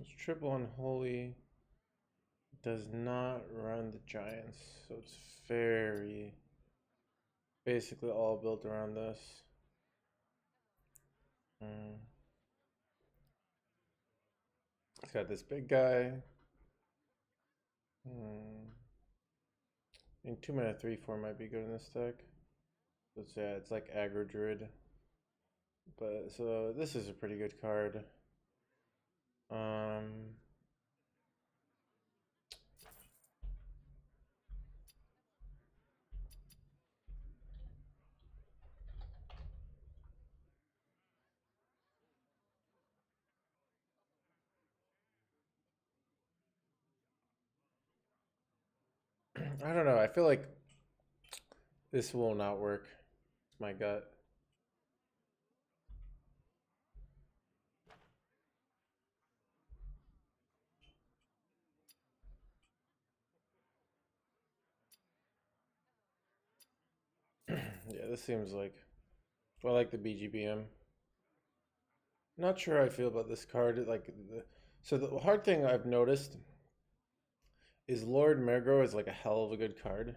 It's triple unholy. Does not run the giants, so it's very basically all built around this. It's got this big guy. I mean, 2 mana 3/4 might be good in this deck. So yeah, it's like aggro druid. But so this is a pretty good card. I don't know. I feel like this will not work. It's my gut. Yeah, this seems like, I like the BGBM. Not sure how I feel about this card. So the hard thing I've noticed is Lord Mergro is like a hell of a good card.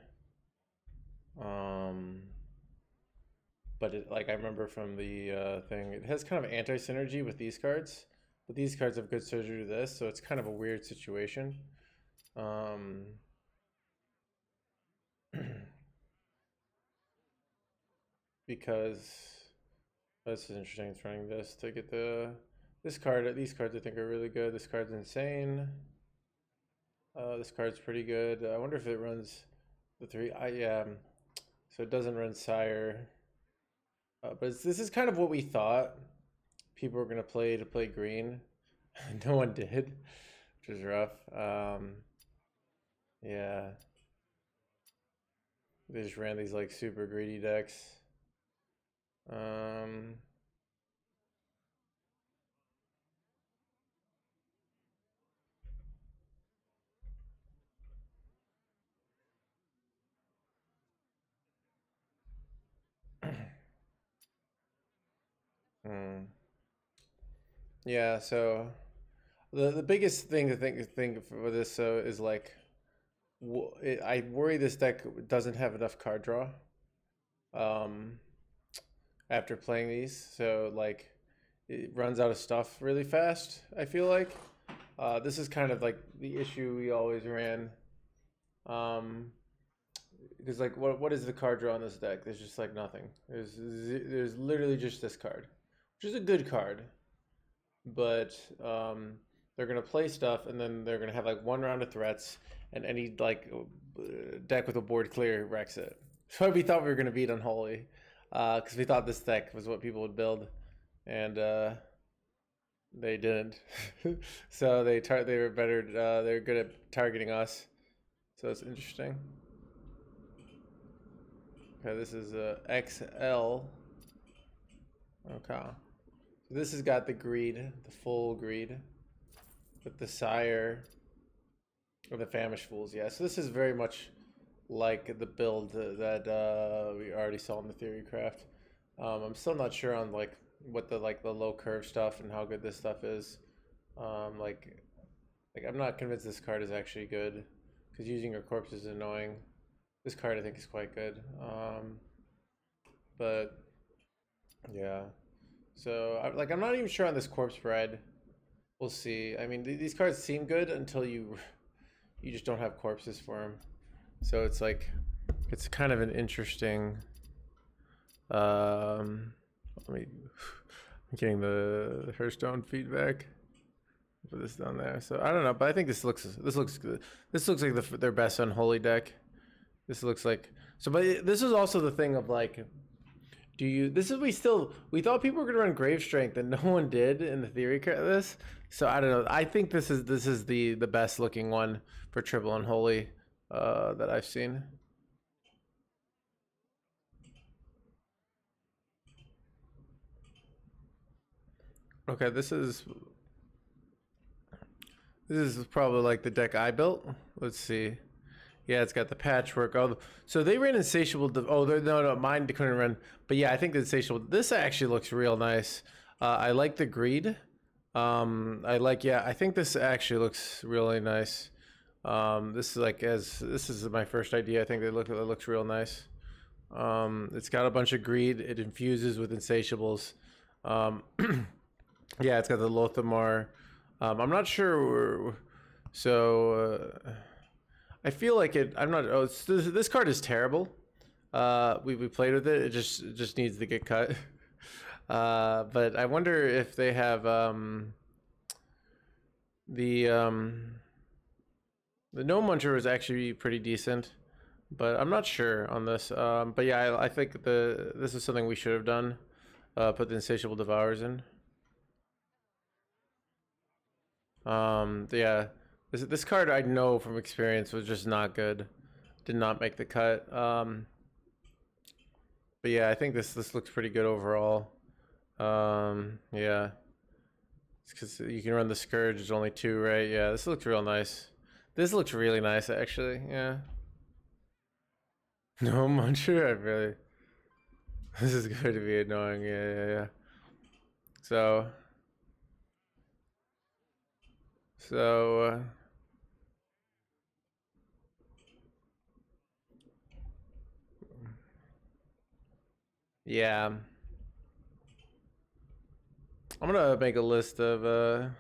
But I remember from the thing, it has kind of anti-synergy with these cards, but these cards have good synergy to this, so it's kind of a weird situation. Because this is interesting. It's running this to get this card. These cards I think are really good. This card's insane. This card's pretty good. I wonder if it runs the 3. Yeah. So it doesn't run Sire. But this is kind of what we thought people were gonna play green. No one did, which is rough. Yeah. They just ran these like super greedy decks. Yeah, so the biggest thing to think for this is like I worry this deck doesn't have enough card draw after playing these, so like it runs out of stuff really fast. I feel like this is kind of like the issue we always ran, because like what is the card draw on this deck? There's just like nothing. There's literally just this card, which is a good card, but they're gonna play stuff and then they're gonna have like one round of threats, and any like deck with a board clear wrecks it. So we thought we were gonna beat Unholy, because we thought this deck was what people would build, and they didn't. So they were better. They're good at targeting us. So it's interesting. Okay, this is XL. Okay. So this has got the greed, the full greed, with the Sire, or the Famished Fools. Yeah, so this is very much like the build that we already saw in the theory craft. I'm still not sure on like what the low curve stuff and how good this stuff is. Like I'm not convinced this card is actually good, because using your corpse is annoying. This card I think is quite good. But yeah. So I'm not even sure on this corpse spread. We'll see. I mean, these cards seem good until you just don't have corpses for them. So it's like, it's kind of an interesting. I'm getting the Hearthstone feedback. Put this down there. So I don't know, but I think this looks good. This looks like their best Unholy deck. This looks like so, but this is also the thing of like, we thought people were gonna run Grave Strength and no one did in the theory of this. So I don't know. I think this is the best looking one for triple Unholy that I've seen. Okay, this is probably like the deck I built. Let's see. Yeah, it's got the patchwork. Oh, so they ran Insatiable. No, mine couldn't run. But yeah, I think the Insatiable. This actually looks real nice. I like the greed. I like, yeah, I think this actually looks really nice. This is like, this is my first idea. I think it looks real nice. It's got a bunch of greed. It infuses with insatiables. Yeah, it's got the Lothamar. I'm not sure. So I feel like it. I'm not. Oh, this card is terrible. We played with it. It just needs to get cut. But I wonder if they have the Gnome Muncher is actually pretty decent, but I'm not sure on this. But yeah, I think this is something we should have done. Put the Insatiable Devours in. Yeah, this card I know from experience was just not good. Did not make the cut. But yeah, I think this looks pretty good overall. Yeah, it's because you can run the Scourge. There's only 2, right? Yeah, this looks real nice. This looks really nice, actually. Yeah. No Muncher, I really. This is going to be annoying. Yeah. So. Yeah. I'm gonna make a list of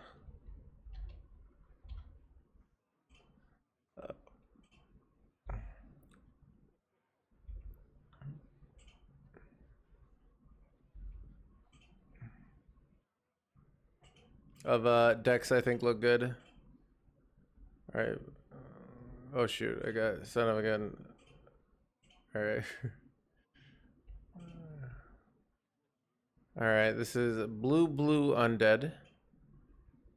decks I think look good. All right. Oh shoot! I got son of a gun. All right. All right. This is blue undead.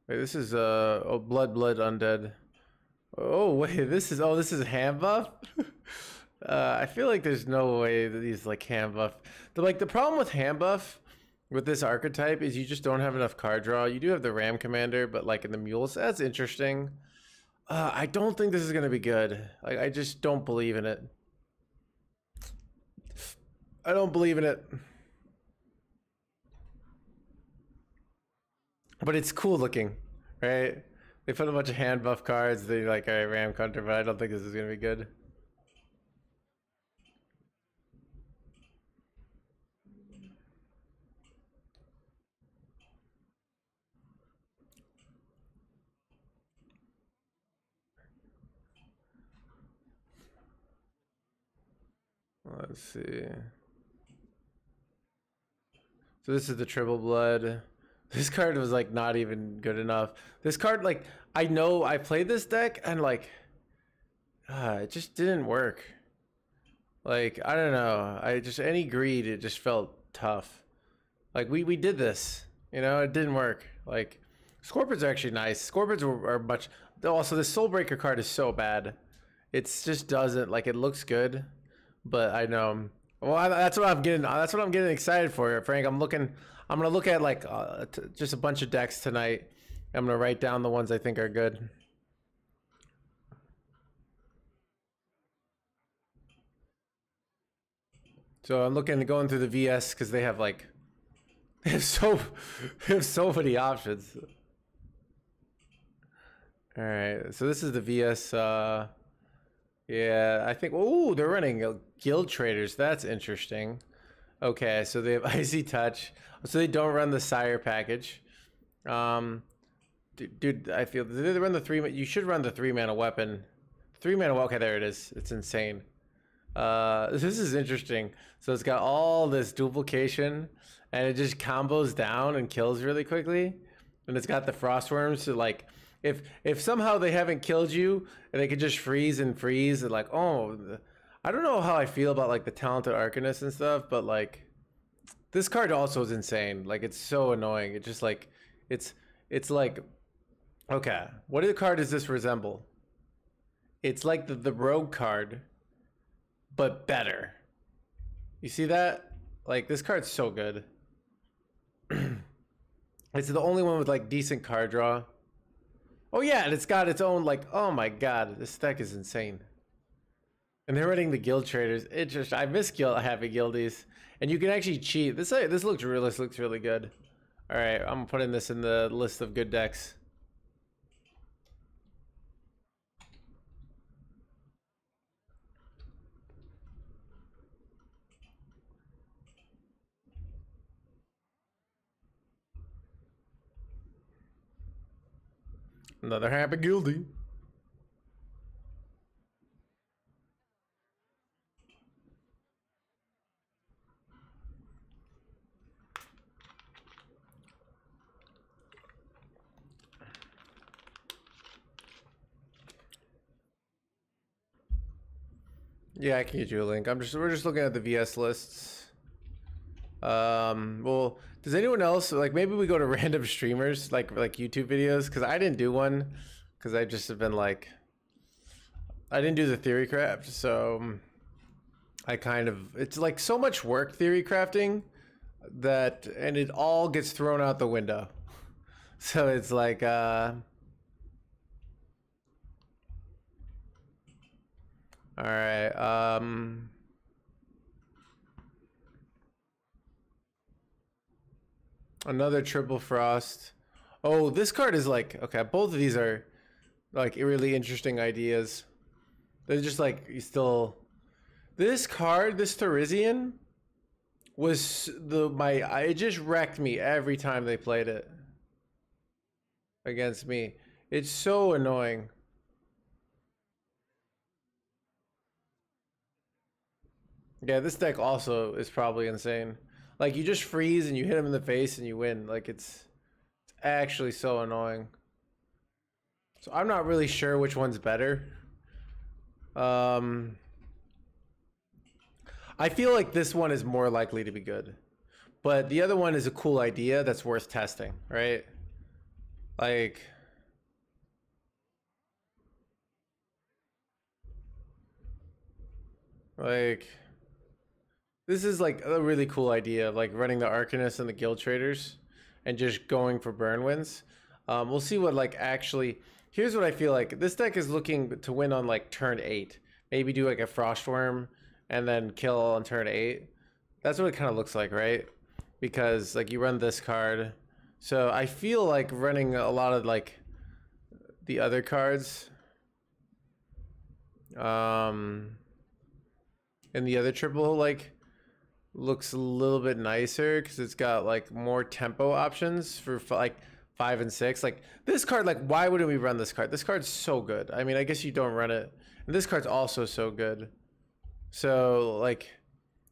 Wait, this is blood undead. Oh wait, this is hand buff. I feel like there's no way that he's like hand buff. The problem with hand buff with this archetype is you just don't have enough card draw. You do have the Ram Commander, but like in the mules, that's interesting. I don't think this is gonna be good. Like I just don't believe in it. I don't believe in it. But it's cool looking, right? They put a bunch of hand buff cards. They like, all right, Ram Counter, but I don't think this is gonna be good. Let's see. So this is the Triple Blood. This card was like not even good enough. This card, like, I know I played this deck and like, it just didn't work. Like, I don't know. Any greed, it just felt tough. Like we did this, you know, it didn't work. Like, Scorpions are actually nice. Scorpions are much. Also, the Soulbreaker card is so bad. It just doesn't, like, it looks good, but I know. Well, that's what I'm getting. That's what I'm getting excited for, Frank. I'm gonna look at like just a bunch of decks tonight. I'm gonna write down the ones I think are good. So I'm going through the VS because they have like they have so many options. All right, so this is the VS. Yeah, I think. Oh, they're running Guild Traders. That's interesting. Okay, so they have Icy Touch. So they don't run the Sire package. Dude, I feel they run the 3. You should run the 3-mana weapon. 3-mana. Okay, there it is. It's insane. This is interesting. So it's got all this duplication, and it just combos down and kills really quickly. And it's got the Frostworms. So like, if somehow they haven't killed you, and they could just freeze and like, oh, I don't know how I feel about like the Talented Arcanist and stuff, but like, this card also is insane. Like, it's so annoying. It just like, it's like, okay, what card does this resemble? It's like the Rogue card, but better. You see that? Like, this card's so good. It's the only one with like decent card draw. Oh yeah, and it's got its own like, oh my god, this deck is insane. And they're running the Guild Traders. I miss having guildies, and you can actually cheat. This looks really good. All right, I'm putting this in the list of good decks. Another happy guilty. Yeah, I can get you a link. We're just looking at the VS lists. Well, does anyone else, like, maybe we go to random streamers, like YouTube videos, because I didn't do one, because I just have been like, I didn't do the theory craft, so I kind of, it's like so much work theory crafting that, and it all gets thrown out the window. So it's like, all right. Another triple frost. Oh, this card is like, okay, both of these are like really interesting ideas. They're just like, you still, this card, this Therizian was it just wrecked me every time they played it against me. It's so annoying. Yeah, this deck also is probably insane. Like, you just freeze and you hit him in the face and you win. Like, it's actually so annoying. So I'm not really sure which one's better. I feel like this one is more likely to be good. But the other one is a cool idea that's worth testing, right? Like... this is like a really cool idea of like running the Arcanists and the Guild Traders and just going for burn wins. We'll see what like actually, here's what I feel like. This deck is looking to win on like turn 8. Maybe do like a Frostworm and then kill on turn 8. That's what it kind of looks like, right? Because like you run this card. So I feel like running a lot of like the other cards. And the other triple like looks a little bit nicer because it's got like more tempo options for like 5 and 6. Like this card, like why wouldn't we run this card? This card's so good. I mean, I guess you don't run it, and this card's also so good. So like,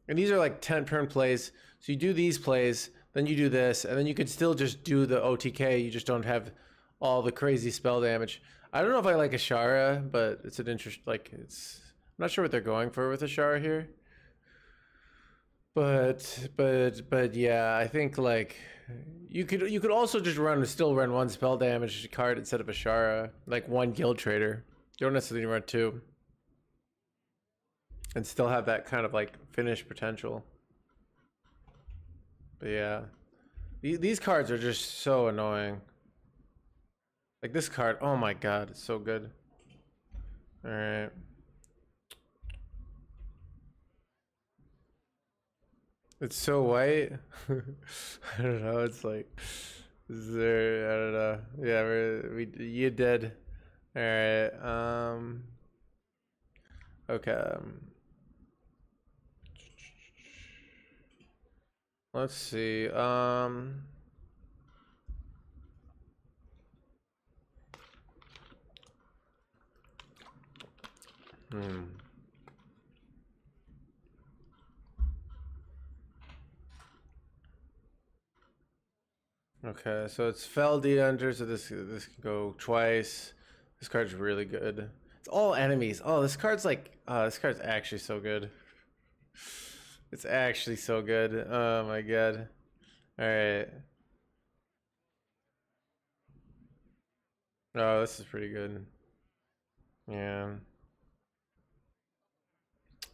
and these are like 10 turn plays. So you do these plays, then you do this, and then you could still just do the OTK. You just don't have all the crazy spell damage. I don't know if I like Ashara, but it's an interest. Like it's, I'm not sure what they're going for with Ashara here. But yeah, I think like you could also just still run one spell damage card instead of Ashara, like one Guild Trader. You don't necessarily run 2, and still have that kind of like finish potential. But yeah, these cards are just so annoying. Like this card, oh my god, it's so good. All right. It's so white. I don't know. It's like, is there? I don't know. Yeah, you did. All right. Okay. Let's see. Okay, so it's Fell Hunter, so this can go twice. This card's really good. It's all enemies. Oh, this card's like, this card's actually so good. It's actually so good. Oh my god. All right. Oh, this is pretty good. Yeah.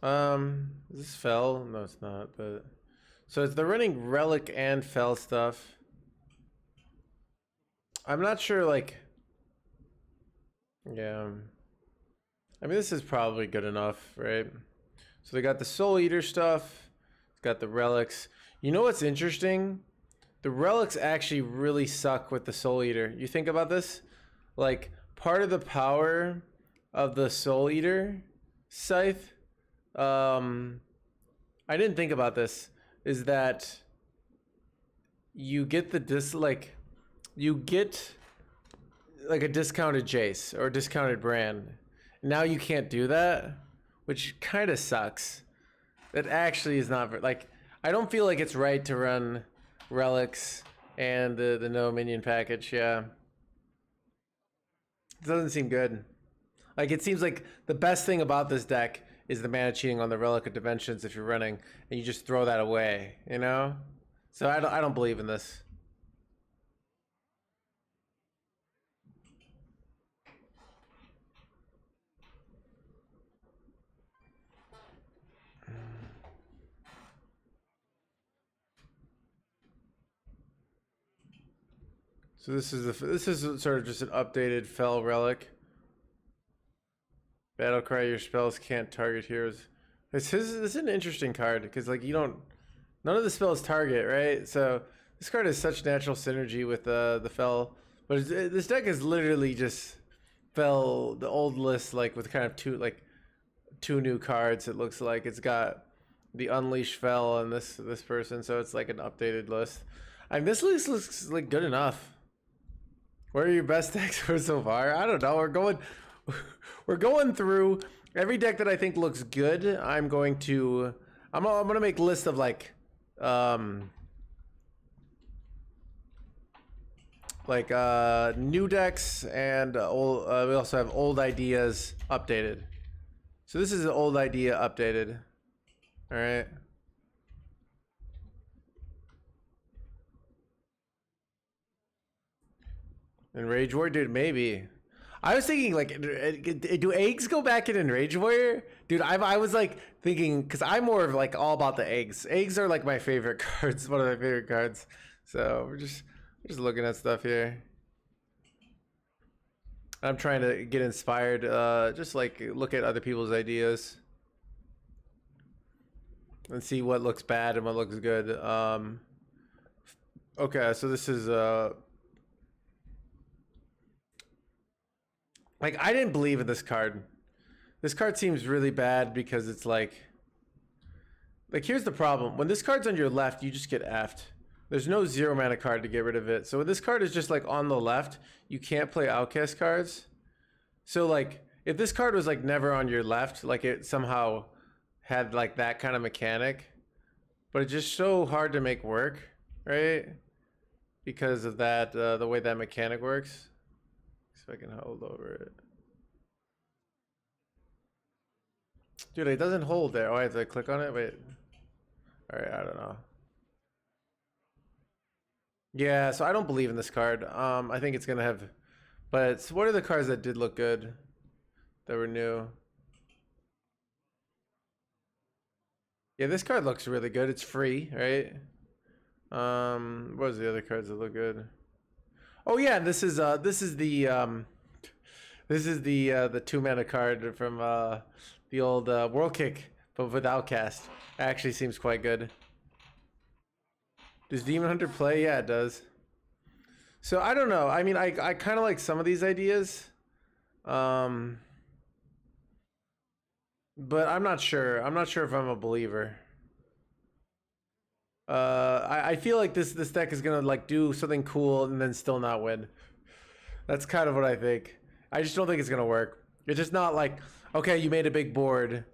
Is this Fell? No, it's not. But so they're running Relic and Fell stuff. I'm not sure, like, yeah. I mean, this is probably good enough, right? So they got the Soul Eater stuff. It's got the relics. You know what's interesting? the relics actually really suck with the Soul Eater. You think about this? Like, part of the power of the Soul Eater scythe, I didn't think about this, is that you get the you get like a discounted Jace or a discounted brand. Now you can't do that, which kind of sucks. That actually is not like, I don't feel like it's right to run relics and the no minion package. Yeah, it doesn't seem good. Like, it seems like the best thing about this deck is the mana cheating on the relic of dimensions if you're running, and you just throw that away, you know? So I don't believe in this. So this is sort of just an updated Fel relic. Battlecry, your spells can't target heroes. This is an interesting card because, like, none of the spells target, right? So this card has such natural synergy with the Fel, but this deck is literally just Fel, the old list, like with kind of two new cards. It looks like it's got the Unleash Fel and this person, so it's like an updated list. I mean, this list looks like good enough. What are your best decks for so far? I don't know. We're going through every deck that I think looks good. I'm gonna make a list of like new decks and old. We also have old ideas updated. So this is an old idea updated. All right. And Rage Warrior, dude, maybe. I was thinking, like, do eggs go back in Rage Warrior? Dude, I was like thinking, because I'm more of like all about the eggs. Eggs are like my favorite cards, one of my favorite cards. So we're just looking at stuff here. I'm trying to get inspired, just like look at other people's ideas and see what looks bad and what looks good. Okay, so this is like, I didn't believe in this card. This card seems really bad because it's like here's the problem. When this card's on your left, you just get effed. There's no 0 mana card to get rid of it. So when this card is just like on the left, you can't play outcast cards. So like, if this card was like never on your left, like it somehow had like that kind of mechanic, but it's just so hard to make work, right? Because of that, the way that mechanic works. So I can hold over it. Dude, it doesn't hold there. Oh, I have to click on it? Wait. Alright, I don't know. Yeah, so I don't believe in this card. I think it's gonna have... But what are the cards that did look good? That were new? Yeah, this card looks really good. It's free, right? What was the other cards that look good? Oh yeah, this is the 2 mana card from the old World Kick, but with Outcast. Actually seems quite good. Does Demon Hunter play? Yeah, it does. So I don't know. I mean, I kind of like some of these ideas, but I'm not sure. I'm not sure if I'm a believer. I feel like this deck is gonna like do something cool and then still not win. That's kind of what I think. I just don't think it's gonna work. It's just not like, okay, you made a big board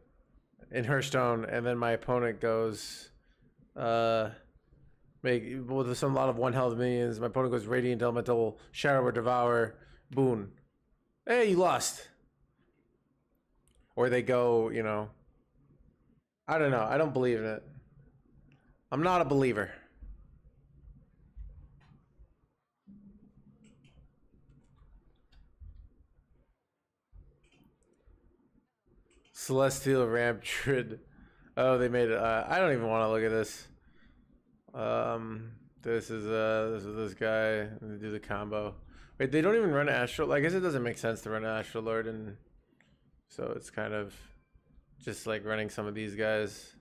in Hearthstone, and then my opponent goes, make with a lot of 1 health minions. My opponent goes Radiant Elemental, Shadow or Devour, boon. Hey, you lost. Or they go, you know, I don't know. I don't believe in it. I'm not a believer. Celestial Ramtrid. Oh, they made it. I don't even want to look at this. This is this guy. They do the combo. Wait, they don't even run Astral. I guess it doesn't make sense to run Astral Lord, and so it's kind of just like running some of these guys.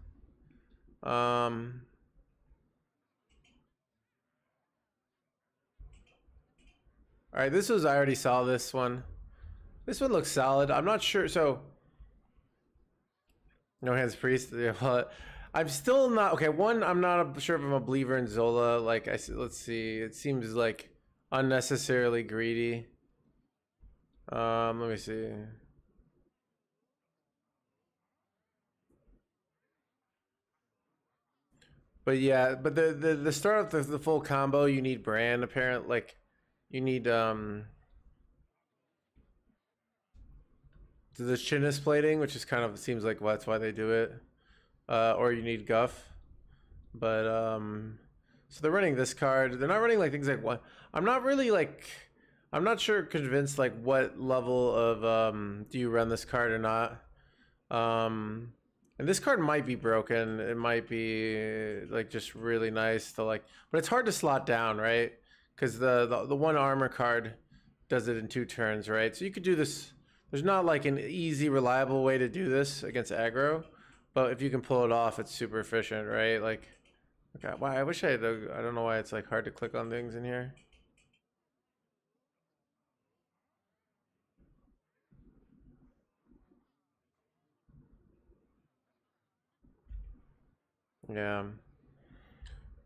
All right, this was, I already saw this one. This one looks solid. I'm not sure. So, no hands priest. Yeah, well, I'm still not okay. One, I'm not sure if I'm a believer in Zola. Like, let's see. It seems like unnecessarily greedy. Let me see. But yeah, but the start of the full combo, you need brand apparent. Like, you need the Chinnis plating, which is kind of seems like that's why they do it. Or you need Guff. But so they're running this card. They're not running like things like what I'm not really like I'm not sure convinced like what level of do you run this card or not. And this card might be broken. It might be like just really nice to like, but it's hard to slot down, right? Because the one armor card does it in 2 turns, right? So you could do this. There's not like an easy, reliable way to do this against aggro, but if you can pull it off, it's super efficient, right? Like, okay, wow, I wish I had. I don't know why it's like hard to click on things in here. Yeah.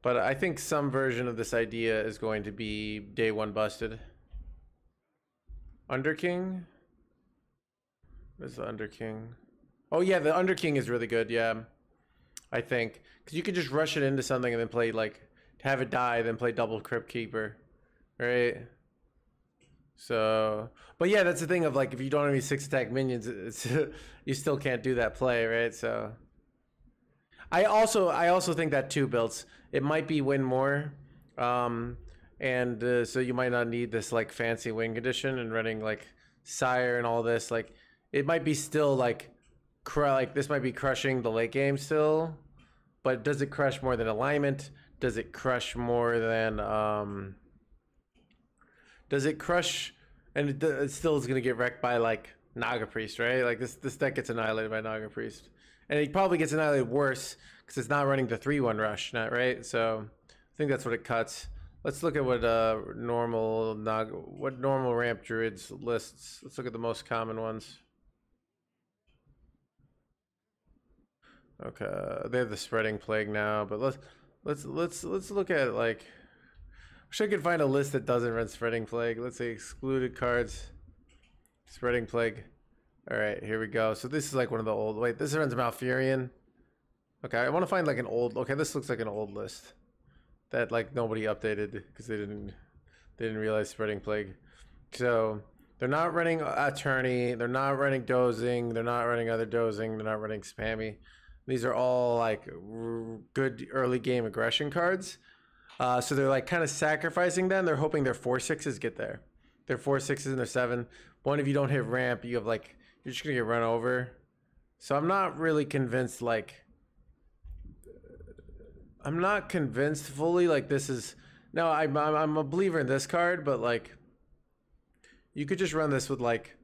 But I think some version of this idea is going to be day 1 busted. Underking? What is the Underking? Oh yeah, the Underking is really good, yeah. I think. Because you can just rush it into something and then play like, have it die, then play double Kripp Keeper. Right? So, but yeah, that's the thing of like, if you don't have any 6 attack minions, it's you still can't do that play, right? So. I also think that 2 builds it might be win more, and so you might not need this like fancy win condition and running like Sire and all this. Like it might be still like this might be crushing the late game still, but does it crush more than alignment? Does it crush more than does it crush? And it still is gonna get wrecked by like Naga Priest, right? Like this deck gets annihilated by Naga Priest. And it probably gets annihilated worse because it's not running the 3/1 rush, not right. So I think that's what it cuts. Let's look at what normal ramp druids lists. Let's look at the most common ones. Okay, they have the spreading plague now, but let's look at like. I wish I could find a list that doesn't run spreading plague. Let's say excluded cards, spreading plague. All right, here we go. So this is like one of the old. Wait, this runs Malfurion. Okay, I want to find like an old. Okay, this looks like an old list that like nobody updated because they didn't realize spreading plague. So they're not running Attorney. They're not running Dozing. They're not running other Dozing. They're not running Spammy. These are all like good early game aggression cards. So they're like kind of sacrificing them. They're hoping their 4/6s get there. Their 4/6s and their 7. One, if you don't hit ramp, you have like. You're just gonna get run over. So I'm not really convinced like I'm not convinced fully like this is no I'm a believer in this card, but like you could just run this with like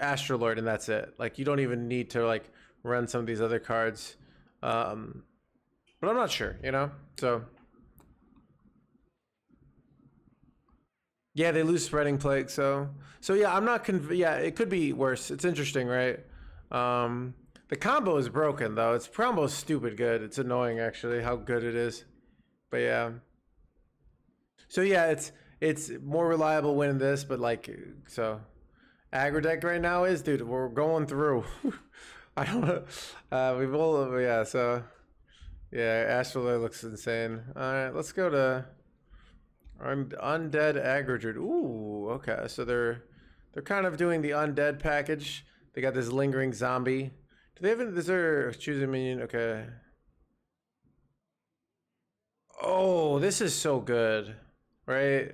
Astrolord and that's it. Like you don't even need to like run some of these other cards. But I'm not sure, you know? So yeah, they lose spreading plague, so yeah, I'm not yeah, it could be worse. It's interesting, right? The combo is broken though. Its combo is stupid good. It's annoying actually how good it is. But yeah. So yeah, it's more reliable winning this, but like so aggro deck right now is dude, we're going through. I don't know. We've all yeah, so yeah, Astral looks insane. Alright, let's go to Undead Aggro Druid. Ooh, okay. So they're kind of doing the undead package. They got this lingering zombie. Do they have is there choose a minion? Okay. Oh, this is so good. Right?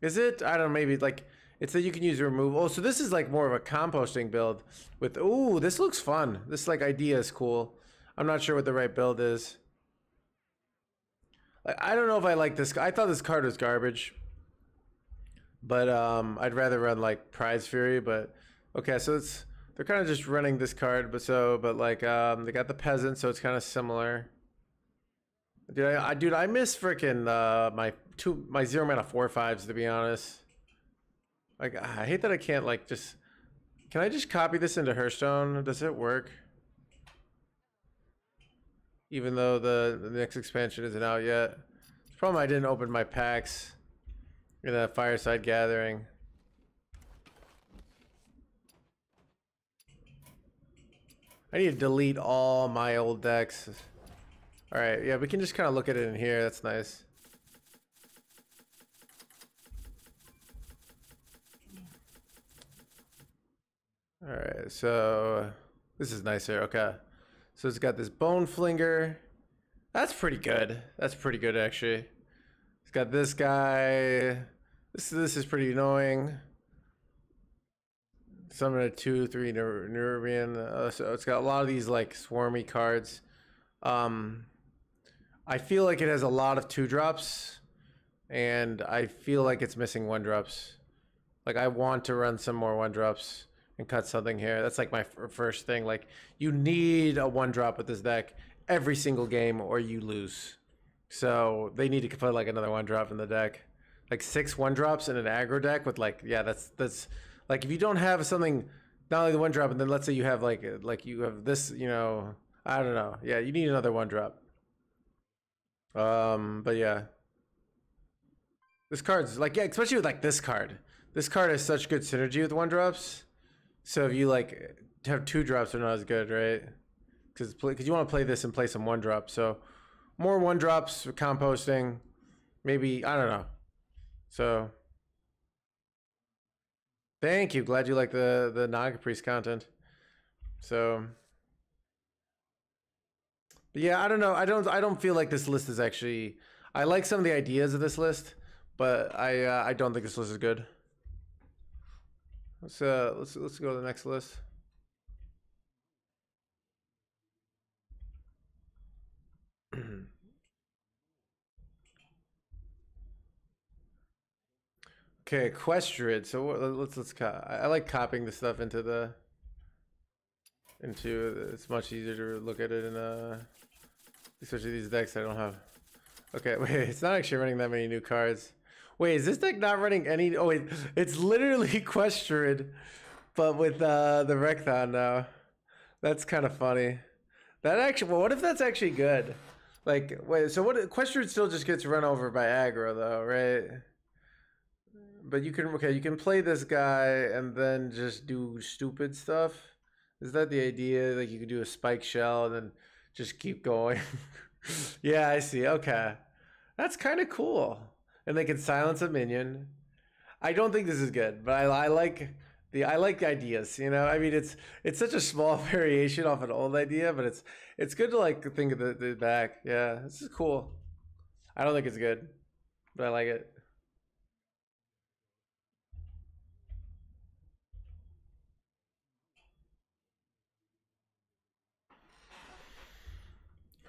Is it? I don't know, maybe like it's that you can use removal. Oh, so this is like more of a composting build with ooh, this looks fun. This like idea is cool. I'm not sure what the right build is. Like, I don't know if I like this. I thought this card was garbage, but I'd rather run like Prize Fury. But okay, so they're kind of just running this card, but like they got the peasant, so it's kind of similar. Dude, I miss freaking my 0 mana 4/5s to be honest. Like, I hate that I can't like just. Can I just copy this into Hearthstone? Does it work? Even though the next expansion isn't out yet. It's problem I didn't open my packs in a fireside gathering. I need to delete all my old decks. All right, yeah, we can just kind of look at it in here. That's nice. All right, so this is nice here. Okay, so it's got this Bone Flinger. That's pretty good. That's pretty good, actually. It's got this guy. This is pretty annoying. Summon a 2/3 Nervian. So it's got a lot of these like swarmy cards. I feel like it has a lot of 2-drops, and I feel like it's missing 1-drops. Like I want to run some more 1-drops and cut something here. That's like my first thing. Like you need a 1-drop with this deck every single game, or you lose. So they need to put like another 1-drop in the deck, like 6 1-drops in an aggro deck with like, yeah, that's like if you don't have something, not only the 1-drop, and then let's say you have like you have this, you know, I don't know. Yeah, you need another 1-drop. But yeah, this card's like, yeah, especially with like this card. This card has such good synergy with 1-drops. So if you like have 2-drops, are not as good, right? Because you want to play this and play some 1-drop. So more 1-drops for composting, maybe, I don't know. So thank you. Glad you like the Naga Priest content. So yeah, I don't know. I don't feel like this list is actually. I like some of the ideas of this list, but I don't think this list is good. Let's go to the next list. Okay, Equestrid. So I like copying the stuff into it's much easier to look at it in especially these decks I don't have. Okay, wait, it's not actually running that many new cards. Wait, is this deck not running any? Oh wait, it's literally Equestrid, but with the Rekthon now. That's kind of funny. That actually, well, what if that's actually good? Like, wait, so what? Equestrid still just gets run over by aggro though, right? But you can play this guy and then just do stupid stuff. Is that the idea? Like you could do a spike shell and then just keep going. Yeah, I see. Okay, that's kind of cool. And they can silence a minion. I don't think this is good, but I like ideas. You know, I mean, it's such a small variation off an old idea, but it's good to like think of the back. Yeah, this is cool. I don't think it's good, but I like it.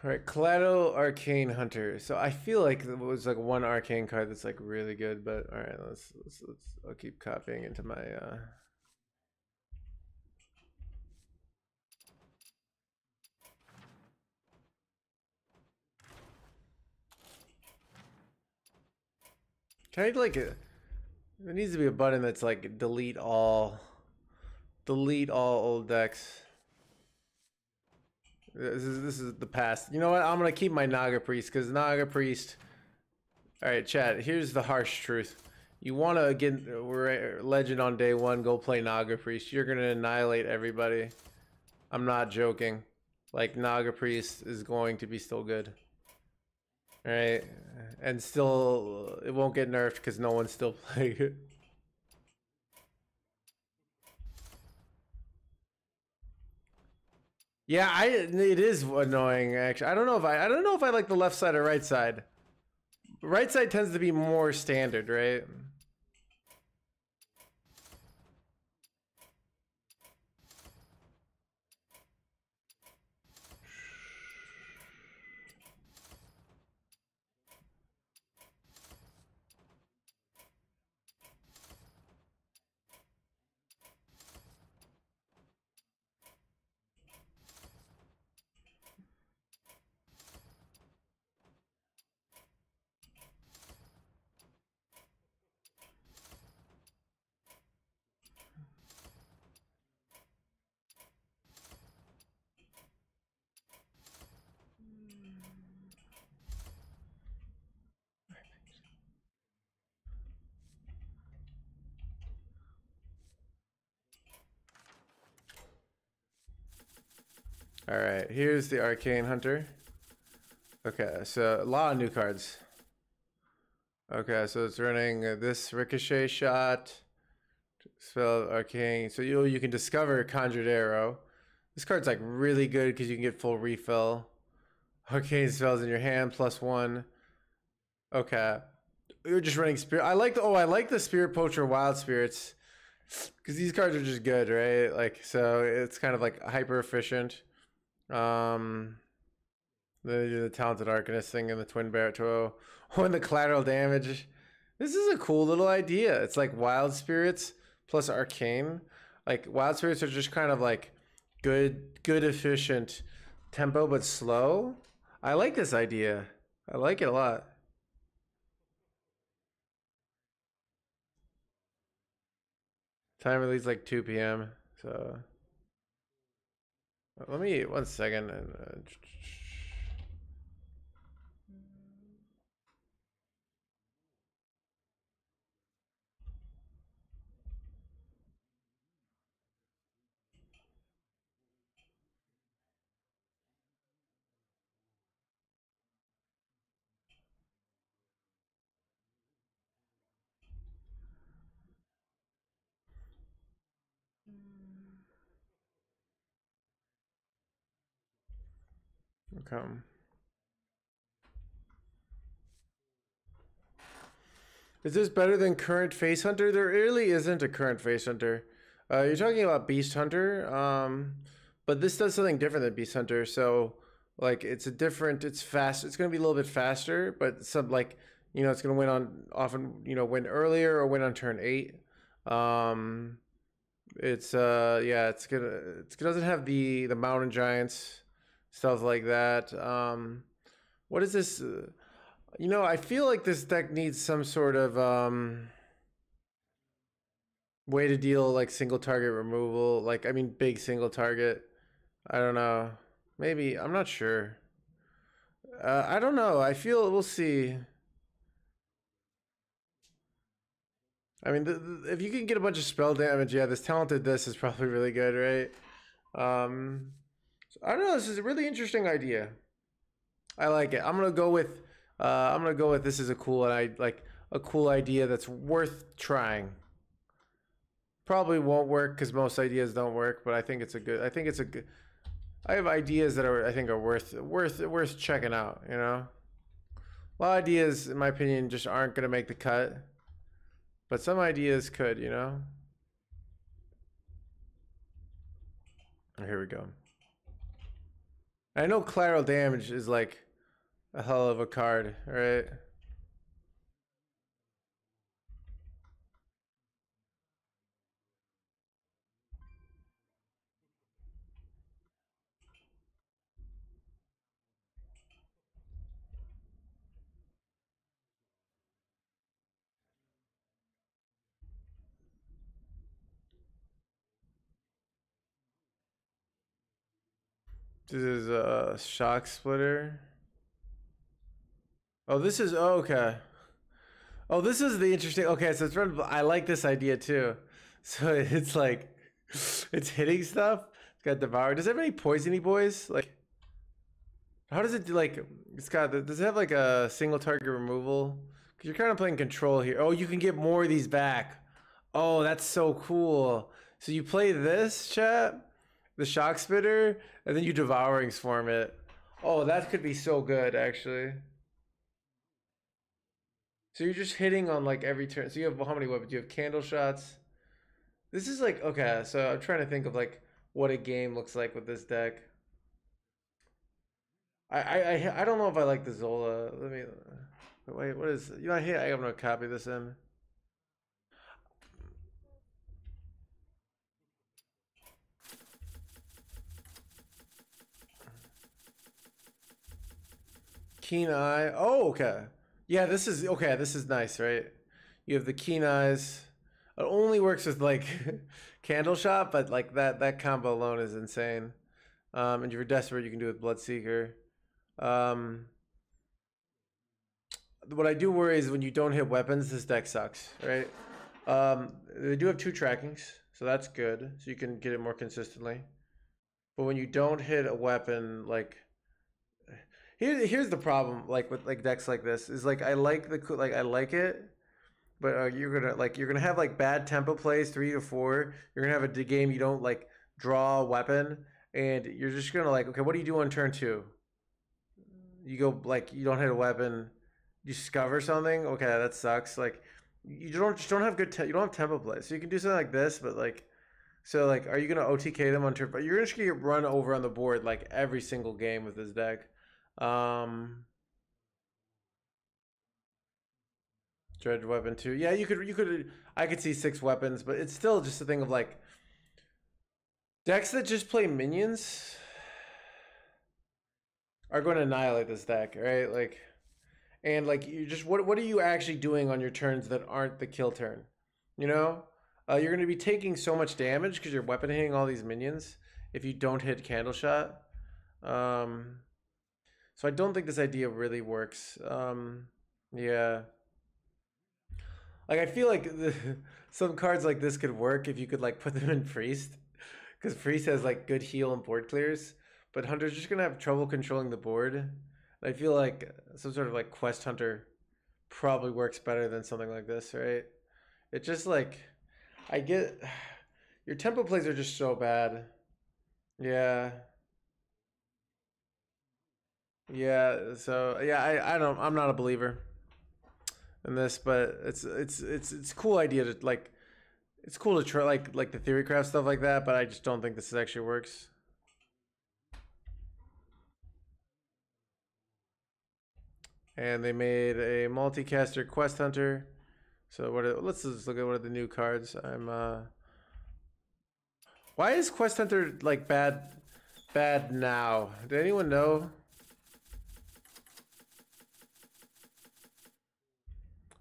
All right, Collateral Arcane Hunter. So I feel like it was like one arcane card that's like really good, but all right, let's I'll keep copying into my Can I like it? There needs to be a button that's like delete all old decks. This is the past. You know what? I'm gonna keep my Naga Priest because Naga Priest. All right, chat. Here's the harsh truth. You want to get Legend on day 1? Go play Naga Priest. You're gonna annihilate everybody. I'm not joking. Like Naga Priest is going to be still good. All right, and still it won't get nerfed because no one's still playing it. Yeah, it is annoying actually. I don't know if I like the left side or right side. Right side tends to be more standard, right? All right, here's the Arcane Hunter. Okay, so a lot of new cards. Okay, so it's running this Ricochet Shot, spell Arcane. So you can discover Conjured Arrow. This card's like really good because you can get full refill. Arcane spells in your hand +1. Okay, you're just running Spirit. I like the Spirit Poacher Wild Spirits because these cards are just good, right? Like, so it's kind of like hyper efficient. Then they do the Talented Arcanist thing and the Twin Barret Toe. Oh, and the collateral damage. This is a cool little idea. It's like Wild Spirits plus Arcane. Like, Wild Spirits are just kind of like good efficient tempo, but slow. I like this idea. I like it a lot. Time release like 2 p.m. So let me 1 second. Okay. Is this better than current Face Hunter? There really isn't a current Face Hunter. You're talking about Beast Hunter, but this does something different than Beast Hunter. So, like, it's fast. It's going to be a little bit faster, but some like, it's going to win on often, win earlier or win on turn 8. It doesn't have the mountain giants, stuff like that. What is this? I feel like this deck needs some sort of way to deal like single target removal. Like, I mean, big single target. I don't know. Maybe, I'm not sure. I don't know. I feel we'll see. I mean, if you can get a bunch of spell damage, yeah, this This is probably really good, right? So I don't know. This is a really interesting idea. I like it. I'm gonna go with this is a cool idea that's worth trying. Probably won't work because most ideas don't work, but I think it's a good. I have ideas that I think are worth checking out. A lot of ideas, in my opinion, just aren't gonna make the cut, but some ideas could. Here we go. I know collateral damage is like a hell of a card, right? This is a shock splitter. Oh, this is okay. Oh, this is the interesting. Okay, so I like this idea too. So it's like it's hitting stuff. It's got devour. Does it have any poisony boys? Like, how does it do? Like, does it have like a single target removal? Because you're kind of playing control here. Oh, you can get more of these back. Oh, that's so cool. So you play this, chat, the shock spitter, and then you devouring swarm it. Oh, that could be so good, actually. So you're just hitting on like every turn. So you have how many weapons? You have candle shots. This is like, okay, so I'm trying to think of like what a game looks like with this deck. I don't know if I like the Zola. Let me wait. What is I I'm gonna copy this in. Keen Eye. Oh, okay. Yeah, this is okay. This is nice, right? You have the Keen Eyes. It only works with like Candle Shot, but like that combo alone is insane. And if you're desperate, you can do it with Bloodseeker. What I do worry is when you don't hit weapons, this deck sucks, right? They do have 2 trackings, so that's good. So you can get it more consistently. But when you don't hit a weapon, like here's the problem, like with like decks like this is like I like I like it, but you're gonna have like bad tempo plays 3 to 4. You're gonna have a game you don't like draw a weapon, and you're just gonna like, okay, what do you do on turn 2? You go like you don't hit a weapon, you discover something. Okay, that sucks. Like you don't have you don't have tempo plays, so you can do something like this, but like. So, like, are you going to OTK them on turn? But you're just going to get run over on the board, like, every single game with this deck. Dredge weapon 2. Yeah, I could see 6 weapons, but it's still just a thing of, like, decks that just play minions are going to annihilate this deck, right? Like, and, like, you just, what are you actually doing on your turns that aren't the kill turn? You know? You're going to be taking so much damage because you're weapon hitting all these minions if you don't hit Candle Shot. So I don't think this idea really works. Yeah. Like, I feel like some cards like this could work if you could, like, put them in Priest. Because Priest has, like, good heal and board clears. But Hunter's just going to have trouble controlling the board. And I feel like some sort of, like, Quest Hunter probably works better than something like this, right? It just, like... I get your tempo plays are just so bad. Yeah. Yeah, so yeah, I'm not a believer in this, but it's a cool idea to like it's cool to try like the theory craft stuff like that, but I just don't think this actually works. And they made a multicaster Quest Hunter. So let's just look at what are the new cards. Why is Quest Hunter like bad now? Did anyone know?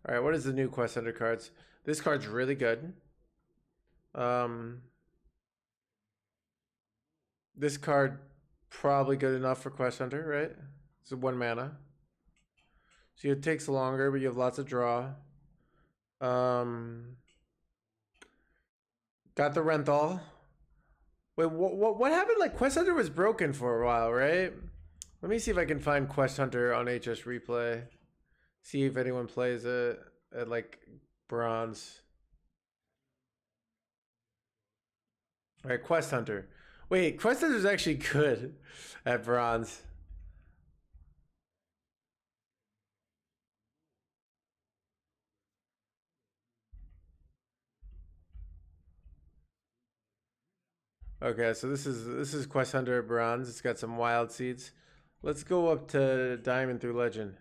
All right, what is the new Quest Hunter cards? This card's really good. This card probably good enough for Quest Hunter, right? It's a 1 mana. So it takes longer, but you have lots of draw. Got the Renthal. Wait, what happened? Like Quest Hunter was broken for a while, right? Let me see if I can find Quest Hunter on HS Replay. See if anyone plays it at like bronze. All right, Quest Hunter. Wait, Quest Hunter's actually good at bronze. Okay, so this is Quest Hunter at bronze. It's got some wild seeds. Let's go up to diamond through legend.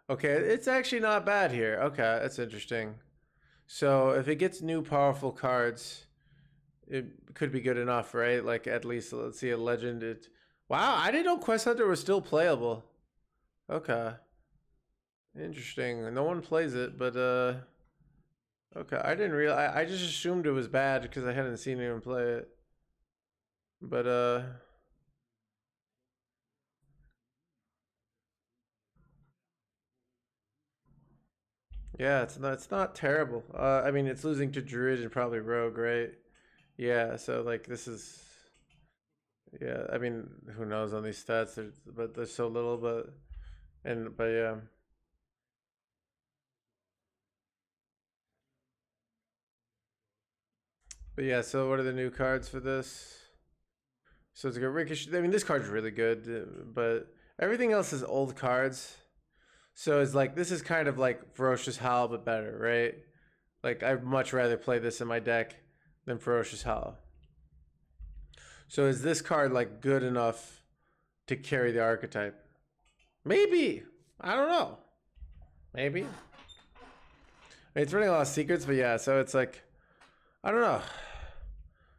Okay, it's actually not bad here. Okay, that's interesting. So if it gets new powerful cards, it could be good enough, right? Like at least let's see a legend. Wow, I didn't know Quest Hunter was still playable. Okay, interesting. No one plays it, but okay, I didn't realize. I just assumed it was bad because I hadn't seen anyone play it. But yeah, it's not terrible. I mean, it's losing to Druid and probably Rogue, right? Yeah, so like this is yeah, I mean, who knows on these stats, but there's so little, but yeah. But yeah, so what are the new cards for this? So it's got Ricochet. I mean, this card's really good, but everything else is old cards. So it's like this is kind of like Ferocious Howl, but better, right? Like I'd much rather play this in my deck than Ferocious Howl. So is this card like good enough to carry the archetype? Maybe. I don't know. Maybe. It's running a lot of secrets, but yeah, so it's like I don't know.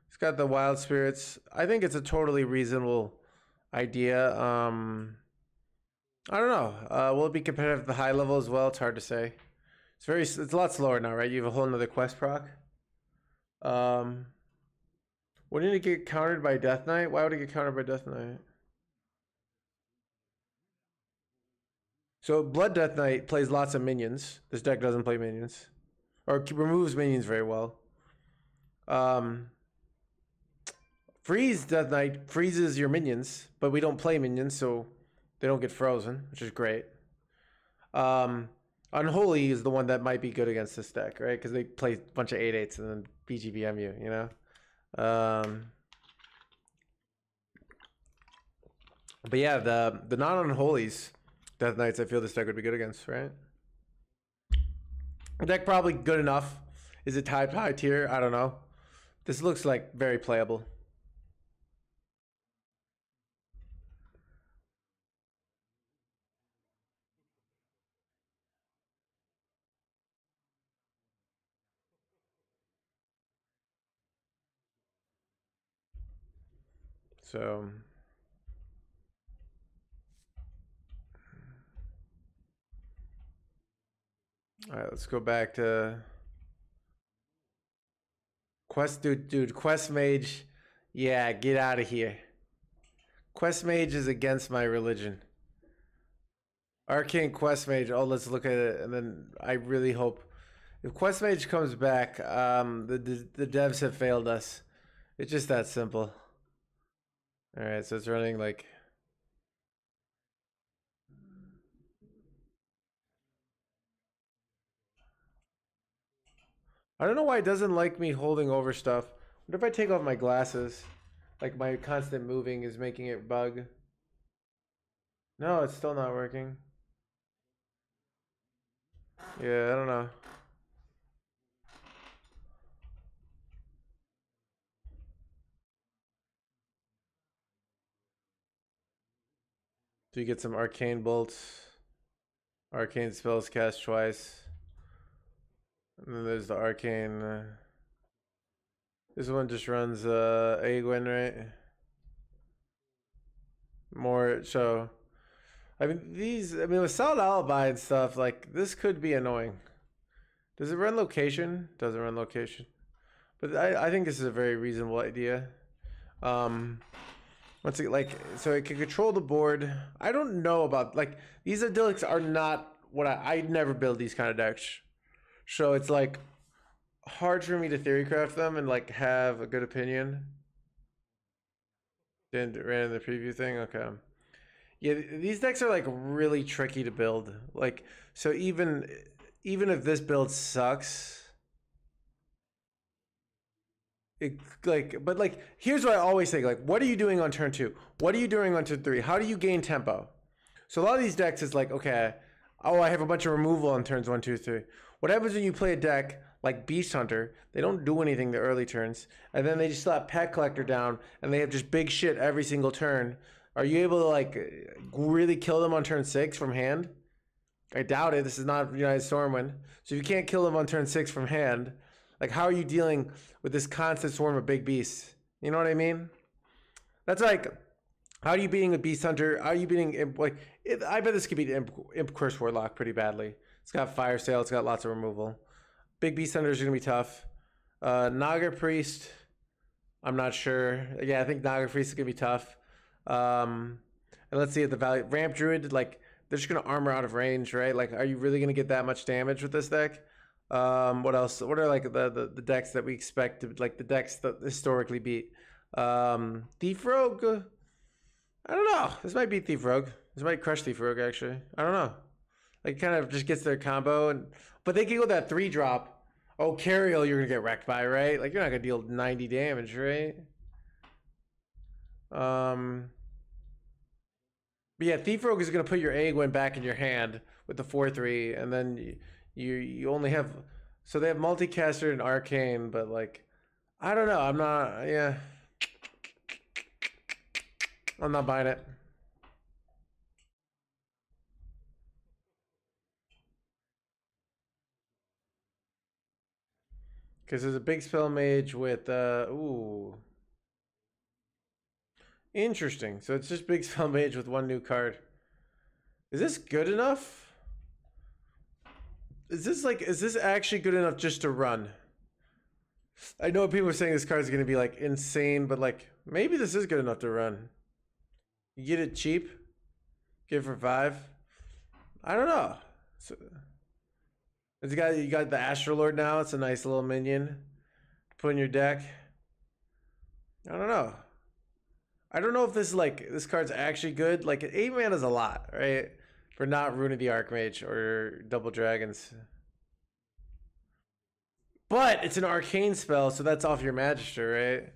It's got the wild spirits. I think it's a totally reasonable idea. I don't know. Will it be competitive at the high level as well? It's hard to say. It's a lot slower now, right? You have a whole nother quest proc. Wouldn't it get countered by Death Knight? Why would it get countered by Death Knight? So Blood Death Knight plays lots of minions. This deck doesn't play minions. Or removes minions very well. Freeze Death Knight freezes your minions, but we don't play minions, so they don't get frozen, which is great. Unholy is the one that might be good against this deck, right? Because they play a bunch of 8/8s and then BGBM you know? But yeah, the non-unholies, Death Knights, I feel this deck would be good against, right? The deck probably good enough. Is it tied high tier? I don't know. This looks like very playable. So all right, let's go back to Quest, dude, Quest Mage. Yeah, get out of here. Quest Mage is against my religion. Arcane Quest Mage. Oh, let's look at it, and then I really hope if Quest Mage comes back, the devs have failed us. It's just that simple. All right, so it's running like. I don't know why it doesn't like me holding over stuff. What if I take off my glasses? Like my constant moving is making it bug. No, it's still not working. Yeah, I don't know. Do you get some arcane bolts? Arcane spells cast twice. And then there's the arcane. This one just runs Aegwin, right? More so. I mean with Solid Alibi and stuff, like this could be annoying. Does it run location? Doesn't run location. But I think this is a very reasonable idea. Once it like so it can control the board. I don't know about like these idyllics are not what I'd never build these kind of decks. So it's like hard for me to theory craft them and like have a good opinion. Didn't ran the preview thing, okay. Yeah, these decks are like really tricky to build. Like so even if this build sucks. But like here's what I always think, like what are you doing on turn 2? What are you doing on turn 3? How do you gain tempo? So a lot of these decks is like, okay, oh, I have a bunch of removal on turns 1, 2, 3. What happens when you play a deck like Beast Hunter? They don't do anything the early turns, and then they just slap Pet Collector down, and they have just big shit every single turn. Are you able to like really kill them on turn 6 from hand? I doubt it. This is not United Stormwind. So if you can't kill them on turn 6 from hand, like how are you dealing with this constant swarm of big beasts? You know what I mean? That's like, how are you beating a Beast Hunter? How are you beating like? I bet this could beat Imp Curse Warlock pretty badly. It's got Fire Sale. It's got lots of removal. Big Beast Hunters are gonna be tough. Naga Priest, I'm not sure. Yeah, I think Naga Priest is gonna be tough. And let's see at the value. Ramp Druid, like they're just gonna armor out of range, right? Like, are you really gonna get that much damage with this deck? What else? What are like the decks that we expect to like the decks that historically beat? Thief Rogue. I don't know. This might beat Thief Rogue. This might crush Thief Rogue actually. I don't know. Like kind of just gets their combo, but they can go that 3-drop. Oh, Cariel, you're gonna get wrecked by, right? Like you're not gonna deal 90 damage, right? But yeah, Thief Rogue is gonna put your Aegwin back in your hand with the 4/3, and then you only have, so they have multicaster and arcane, but like I don't know. I'm not buying it. Because there's a big spell mage with ooh. Interesting. So it's just big spell mage with 1 new card. Is this good enough? Is this actually good enough just to run? I know people are saying this card is going to be like insane, but like maybe this is good enough to run. You get it cheap, get it for 5. I don't know. So, you got the Astrolord now. It's a nice little minion to put in your deck. I don't know. I don't know if this is like this card's actually good. Like 8 mana is a lot, right? For not ruining the Archmage or double dragons. But it's an arcane spell, so that's off your Magister, right?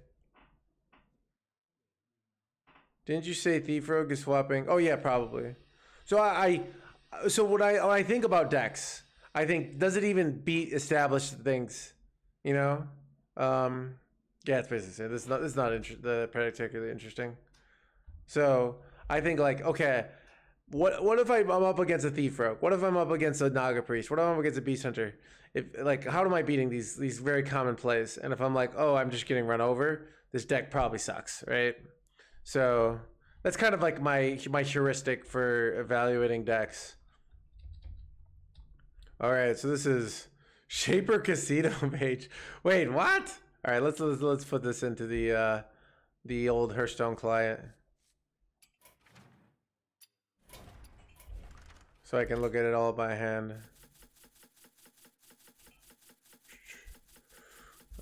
Didn't you say Thief Rogue is swapping? Oh yeah, probably. So so when I think about decks, I think, does it even beat established things? You know? Yeah, it's basically this is not particularly interesting. So I think like, okay, what if I'm up against a Thief Rogue? What if I'm up against a Naga Priest? What if I'm up against a Beast Hunter? If like, how am I beating these very common plays? And if I'm like, oh, I'm just getting run over, this deck probably sucks, right? So that's kind of like my heuristic for evaluating decks. All right, so this is Shaper Casino Mage. Wait, what? All right, let's put this into the old Hearthstone client, so I can look at it all by hand.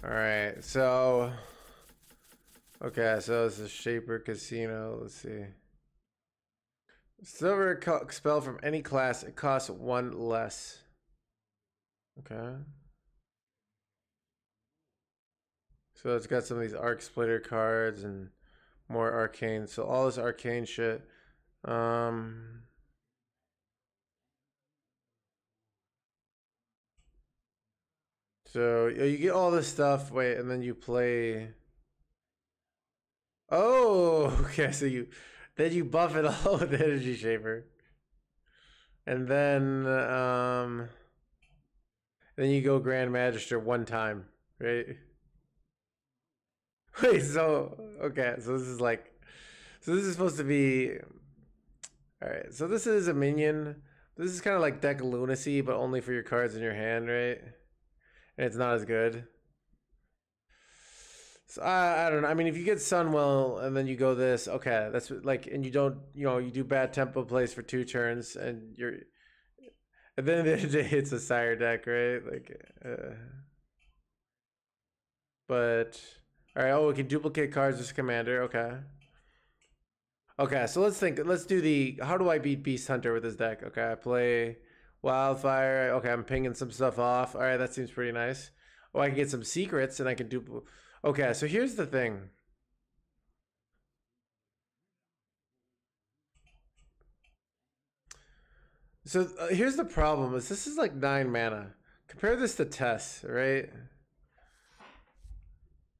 All right, so okay, so this is Shaper Casino. Let's see. Silver spell from any class. It costs 1 less. Okay. So it's got some of these Arc Splitter cards and more arcane. So all this arcane shit. So you get all this stuff. Wait, and then you play. Oh, okay. So then you buff it all with Energy Shaper, and then you go Grand Magister 1 time, right? Wait, so okay, so this is like, so this is supposed to be, all right. So this is a minion. This is kind of like Deck Lunacy, but only for your cards in your hand, right? And it's not as good. So I don't know. I mean, if you get Sunwell and then you go this, okay, that's like, and you don't, you do bad tempo plays for 2 turns, and then it's a Sire deck, right? Like, but all right. Oh, we can duplicate cards as commander. Okay. Okay, so let's do the, how do I beat Beast Hunter with this deck? Okay, I play Wildfire. Okay, I'm pinging some stuff off. All right, that seems pretty nice. Oh, I can get some secrets and I can do, okay, so here's the thing. So here's the problem is this is like 9 mana. Compare this to Tess, right?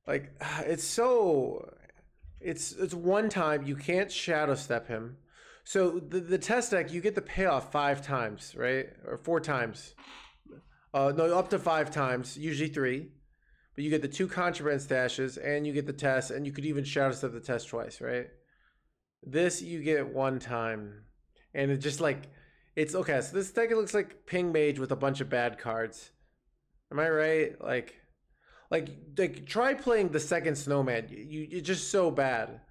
Like, it's 1 time, you can't shadow step him. So the test deck, you get the payoff 5 times, right? Or 4 times. No, up to 5 times, usually 3. But you get the 2 contraband stashes, and you get the test, and you could even shadow step the test twice, right? This you get 1 time. And it just like, it's okay. So this deck, it looks like Ping Mage with a bunch of bad cards. Am I right? Like try playing the second Snowman. It's just so bad.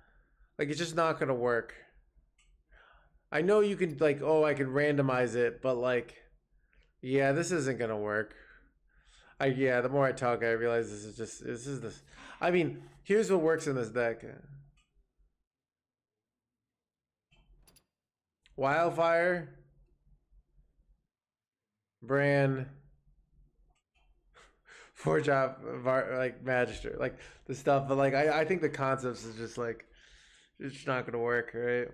Like, it's just not gonna work. I know you can like, oh, I can randomize it, but like, yeah, this isn't gonna work. Yeah, the more I talk, I realize this is this. I mean, here's what works in this deck. Wildfire, Bran, Forge Off, like Magister, like the stuff. But like, I think the concepts is just like, it's not gonna work, right?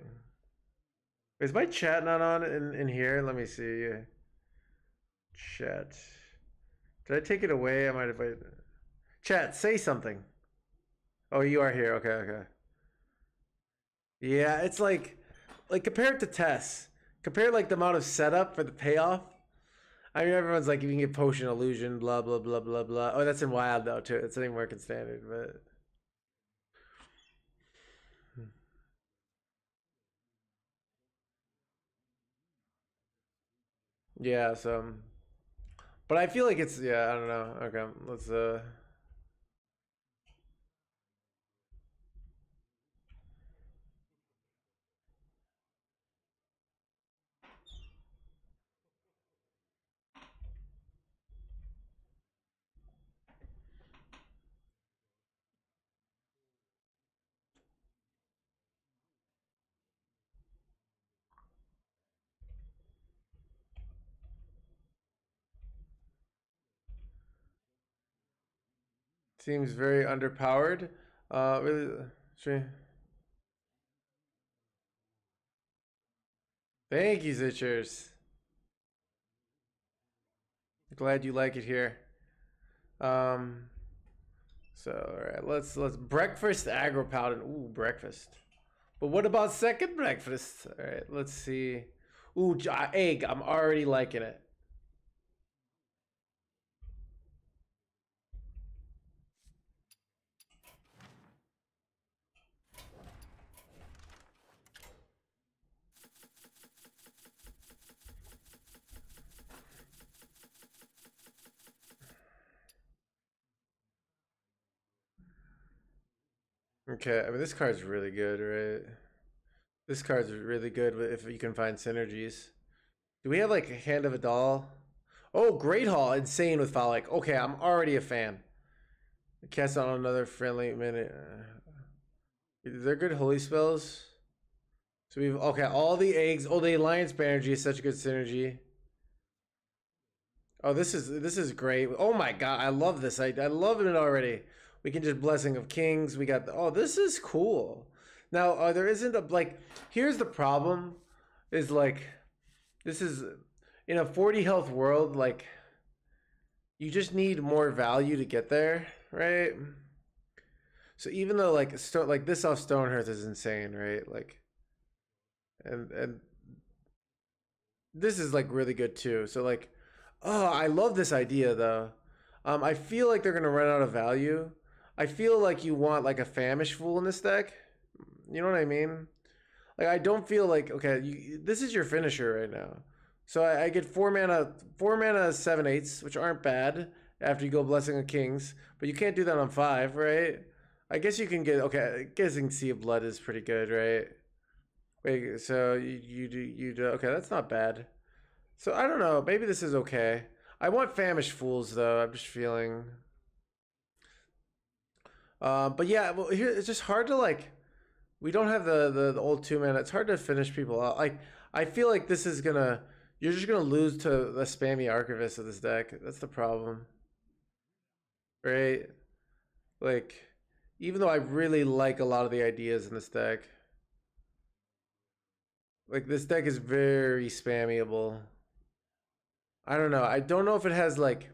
Is my chat not on in here? Let me see. Chat. Did I take it away? I might have. Chat, say something. Oh, you are here. Okay, okay. Yeah, it's like compare it to Tess. Compare like the amount of setup for the payoff. I mean, everyone's like, you can get Potion Illusion, blah blah blah blah blah. Oh, that's in Wild though too. It's not work in Standard, but yeah. So, but I feel like it's, yeah. I don't know. Okay, let's. Seems very underpowered. Really, thank you, Zitchers. Glad you like it here. So all right, let's breakfast aggro paladin. Ooh, breakfast. But what about second breakfast? All right, let's see. Ooh, egg. I'm already liking it. Okay, I mean this card's really good, right? This card's really good if you can find synergies. Do we have like a Hand of a Doll? Oh, Great Hall, insane with Folic. Okay, I'm already a fan. Cast on another friendly minute. They're good holy spells. So we've okay, all the eggs. Oh, the Alliance Banergy is such a good synergy. Oh, this is great. Oh my god, I love this. I love it already. We can just Blessing of Kings. We got oh, this is cool. Now, there isn't a like. Here's the problem, is like, this is in a 40 health world. Like, you just need more value to get there, right? So even though like this off Stonehearth is insane, right? Like, and this is like really good too. So like, oh, I love this idea though. I feel like they're gonna run out of value. I feel like you want like a Famish Fool in this deck. You know what I mean? Like I don't feel like okay, this is your finisher right now. So I get 4 mana 7/8s, which aren't bad after you go Blessing of Kings, but you can't do that on 5, right? I guess you can get okay. Guessing Sea of Blood is pretty good, right? Wait, so you do okay? That's not bad. So I don't know. Maybe this is okay. I want Famished Fools though. I'm just feeling. But yeah, well, here it's just hard to like. We don't have the old 2 mana. It's hard to finish people out. Like I feel like this is gonna. You're just gonna lose to the spammy Archivist of this deck. That's the problem, right? Like, even though I really like a lot of the ideas in this deck, like this deck is very spammyable. I don't know. I don't know if it has like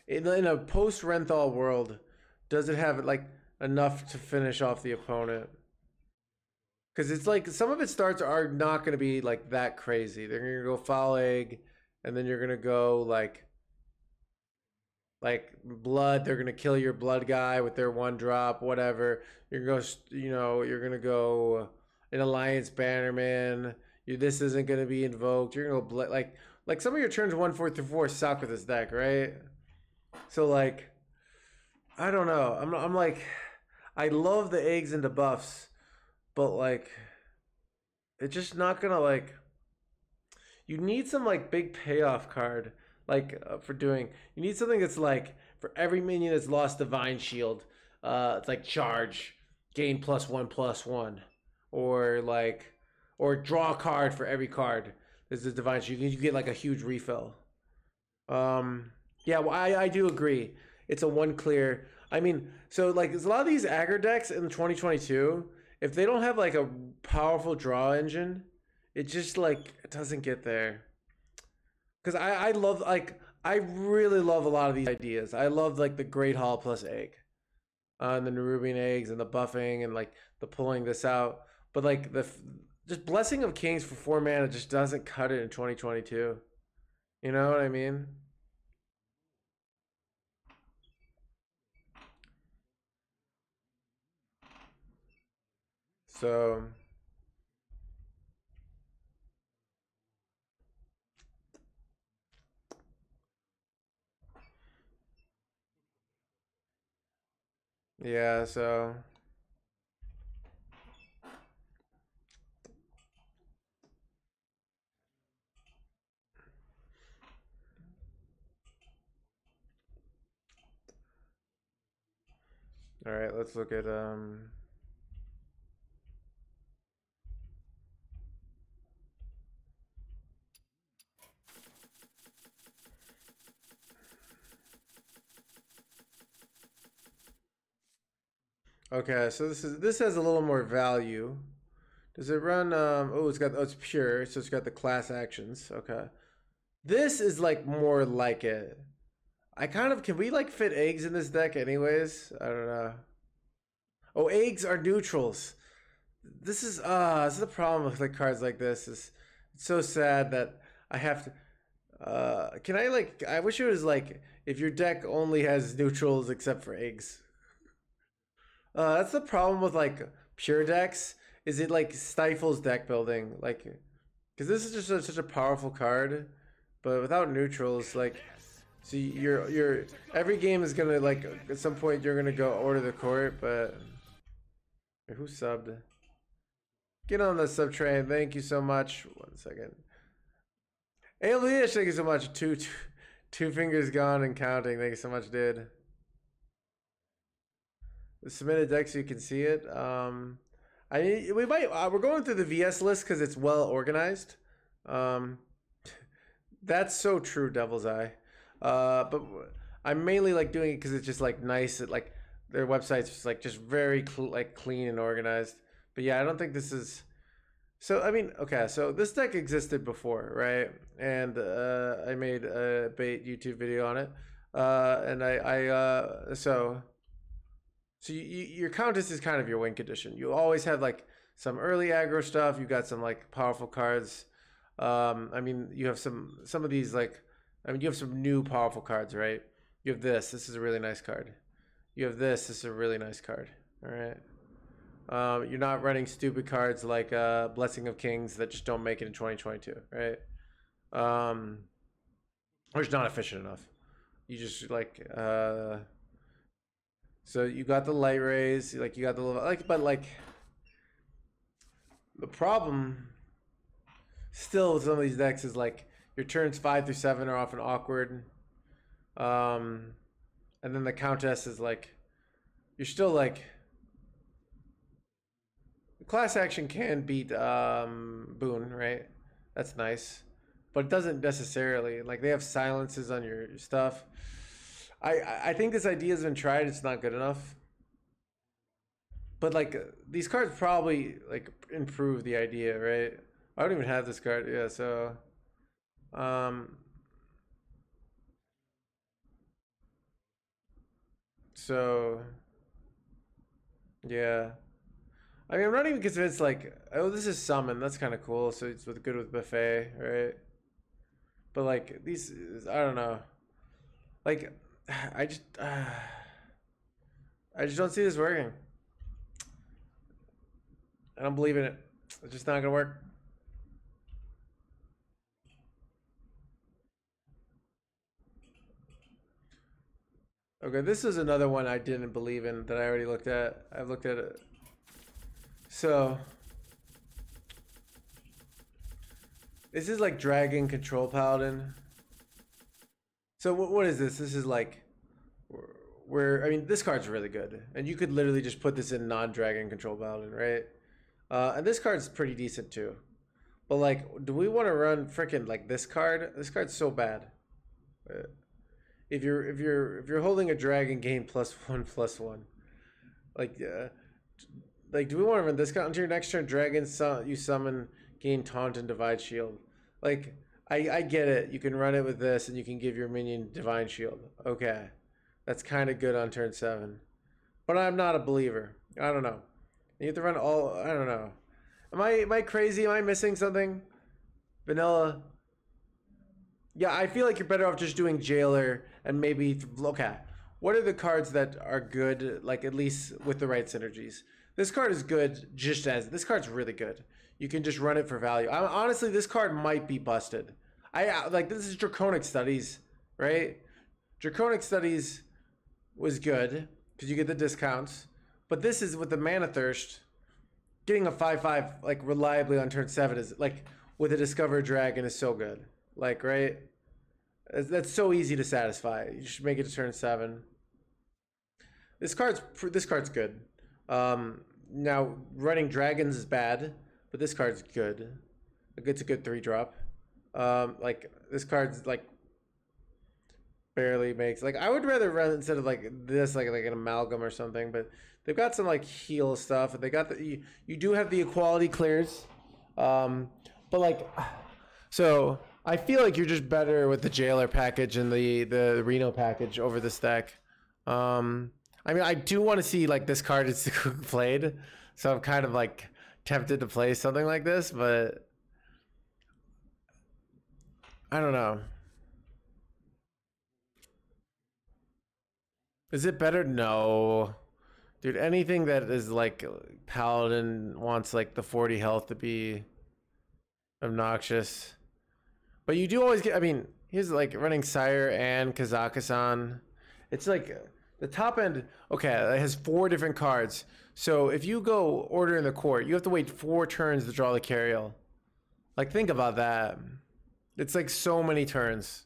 in a post Renthal world, does it have like enough to finish off the opponent? Because it's like some of its starts are not going to be like that crazy. They're going to go Foul Egg, and then you're going to go like blood. They're going to kill your blood guy with their 1-drop, whatever. You're going to go, you're going to go an Alliance Bannerman. This isn't going to be invoked. You're going to go like some of your turns 1, 4 through 4 suck with this deck, right? So like, I don't know. I'm like, I love the eggs and the buffs, but like, it's just not gonna like. You need some like big payoff card, like for doing. You need something that's like for every minion that's lost Divine Shield, it's like charge, gain +1/+1, or like, or draw a card for every card. This is Divine Shield. You get like a huge refill. Yeah, well, I do agree. It's a 1 clear. I mean, so like there's a lot of these aggro decks in 2022. If they don't have like a powerful draw engine, it just like it doesn't get there. Because I love like I really love a lot of these ideas. I love like the Great Hall plus egg, and the Nerubian eggs and the buffing and like the pulling this out. But like the just Blessing of Kings for 4 mana just doesn't cut it in 2022. You know what I mean? So yeah, so all right, let's look at Okay, so this has a little more value. Does it run? It's pure, so it's got the class actions. Okay, this is like more like it. Can we like fit eggs in this deck anyways? I don't know. Oh, eggs are neutrals. This is the problem with like cards like this. It's so sad that I have to. Can I like? I wish it was like if your deck only has neutrals except for eggs. That's the problem with like pure decks. Is it like stifles deck building? Like, because this is just such a powerful card, but without neutrals, like, so you're every game is gonna like at some point you're gonna go order the court, but who subbed? Get on the sub train. Thank you so much. 1 second. Alias, thank you so much. Two fingers gone and counting. Thank you so much, dude. The submitted deck so you can see it. We're going through the VS list because it's well organized. That's so true, Devil's Eye. But I'm mainly like doing it because it's just like nice. Like their website's just like very clean and organized. But yeah, I don't think this is. So I mean, okay. So this deck existed before, right? And I made a bait YouTube video on it. So your Countess is kind of your win condition. You always have like some early aggro stuff. You got some like powerful cards. I mean, you have some of these like, I mean, you have some new powerful cards, right? You have this. This is a really nice card. You have this. This is a really nice card. All right. You're not running stupid cards like Blessing of Kings that just don't make it in 2022, right? Or it's not efficient enough. You just like so you got the light rays, like you got the little but like the problem still with some of these decks is like your turns 5 through 7 are often awkward. And then the Countess is like you're still like class action can beat Boon, right? That's nice. But it doesn't necessarily. Like they have silences on your stuff. I think this idea has been tried. It's not good enough. But like these cards probably like improve the idea, right? I don't even have this card. Yeah, so yeah. I mean, I'm not even convinced like, oh, this is summon. That's kind of cool. So it's good with buffet, right? But like these, I don't know. Like I just don't see this working. I don't believe in it. It's just not gonna work. Okay, this is another one I didn't believe in that I already looked at. I've looked at it. So this is like Dragon Control Paladin. So what is this? This is like where I mean this card's really good, and you could literally just put this in non-Dragon Control Paladin, right? And this card's pretty decent too. But like, do we want to run freaking like this card? This card's so bad. If you're holding a dragon, gain +1/+1. Like do we want to run this card onto your next turn? Dragon, you summon, gain taunt and divide shield. Like I get it. You can run it with this, and you can give your minion divine shield. Okay, that's kind of good on turn 7. But I'm not a believer. I don't know. You have to run all. I don't know. Am I crazy? Am I missing something? Vanilla. Yeah, I feel like you're better off just doing Jailer and maybe okay. What are the cards that are good, like at least with the right synergies? This card is good just as this card's really good. You can just run it for value. Honestly, this card might be busted. I like this is Draconic Studies, right? Draconic Studies was good because you get the discounts, but this is with the Mana Thirst. Getting a 5/5 like reliably on turn 7 is like with a Discover Dragon is so good. Like, right? That's so easy to satisfy. You should make it to turn 7. This card's good. Now running dragons is bad, but this card's good. It's a good 3-drop. Like this card's like barely makes, like, I would rather run instead of like this, like an amalgam or something, but they've got some like heal stuff, and they got the, you do have the equality clears, but like, so I feel like you're just better with the Jailer package and the Reno package over this deck. I mean, I do want to see like this card is played, so I'm kind of like tempted to play something like this, but I don't know. Is it better? No. Dude, anything that is like paladin wants like the 40 health to be obnoxious. But you do always get, I mean, here's like running Sire and Kazakhstan. It's like the top end, okay, it has 4 different cards. So if you go Order in the Court, you have to wait 4 turns to draw the Cariel. Like, think about that. It's like so many turns.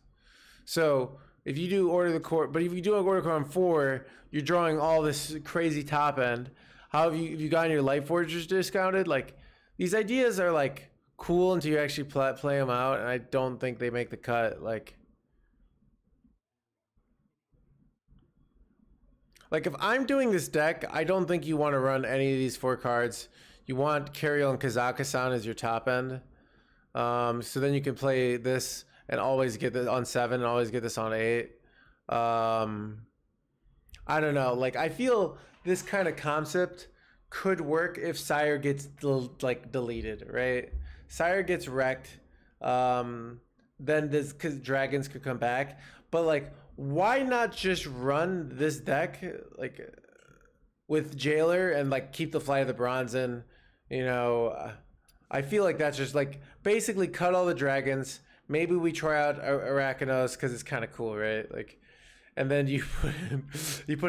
So if you do Order the Court, but if you do Order the Court on 4, you're drawing all this crazy top end. How have you gotten your Light Forgers discounted? Like, these ideas are like cool until you actually play them out, and I don't think they make the cut. Like if I'm doing this deck, I don't think you want to run any of these 4 cards. You want Cariel and Kazakhstan as your top end. So then you can play this and always get this on 7 and always get this on 8. I don't know. Like, I feel this kind of concept could work if Sire gets like deleted, right? Sire gets wrecked. Then this, cause dragons could come back. But like, why not just run this deck like with Jailer and like keep the Flight of the Bronze in? You know, I feel like that's just like basically cut all the dragons. Maybe we try out Arachnos because it's kind of cool, right? Like, and then you put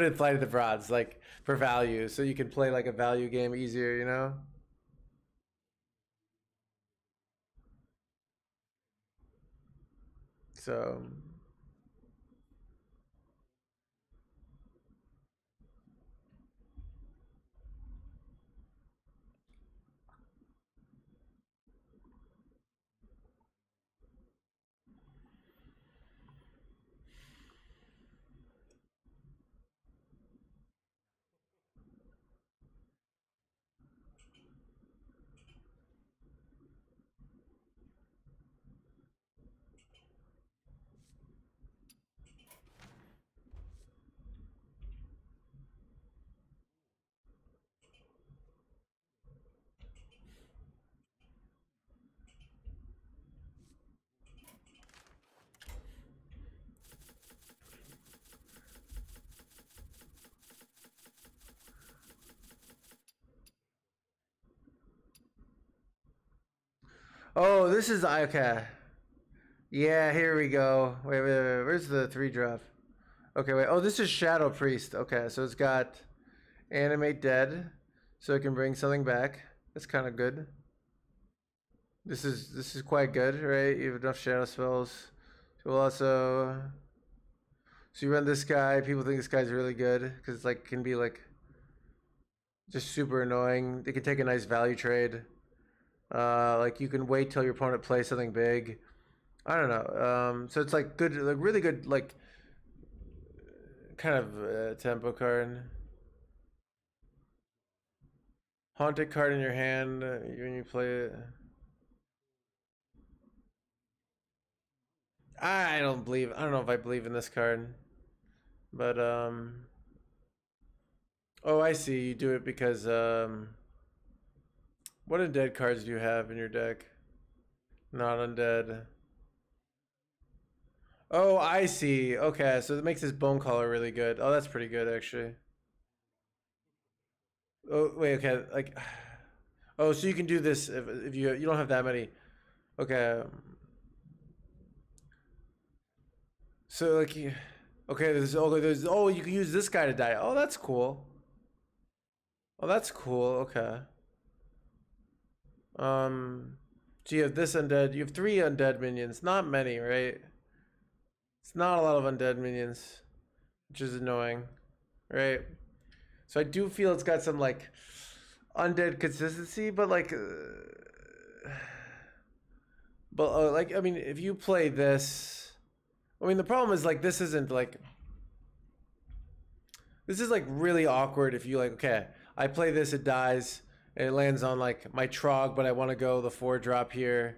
in Flight of the Bronze like for value, so you can play like a value game easier, you know? So. Oh, this is okay. Yeah, here we go. Wait, where's the 3-drop? Okay, wait. Oh, this is Shadow Priest. Okay, so it's got Animate Dead, so it can bring something back. That's kind of good. This is quite good, right? You have enough shadow spells. Will also. So you run this guy. People think this guy's really good because it's like can be like just super annoying. They can take a nice value trade. Like you can wait till your opponent plays something big. I don't know. So it's like good, like really good, like kind of tempo card. Haunted card in your hand when you play it. I don't know if I believe in this card, but oh, I see. You do it because what undead cards do you have in your deck? Not undead. Oh, I see. Okay, so it makes this bone collar really good. Oh, that's pretty good actually. Oh, wait, okay, like, oh, so you can do this if you don't have that many. Okay. So like, okay, oh, you can use this guy to die. Oh, that's cool. Oh, that's cool. Okay. So you have this undead. You have 3 undead minions. Not many, right? It's not a lot of undead minions, which is annoying, right? So I do feel it's got some like undead consistency, but like, like I mean, if you play this, I mean, the problem is like this is like really awkward if you like, okay, I play this, it dies, and it lands on like my Trog, but I want to go the 4-drop here.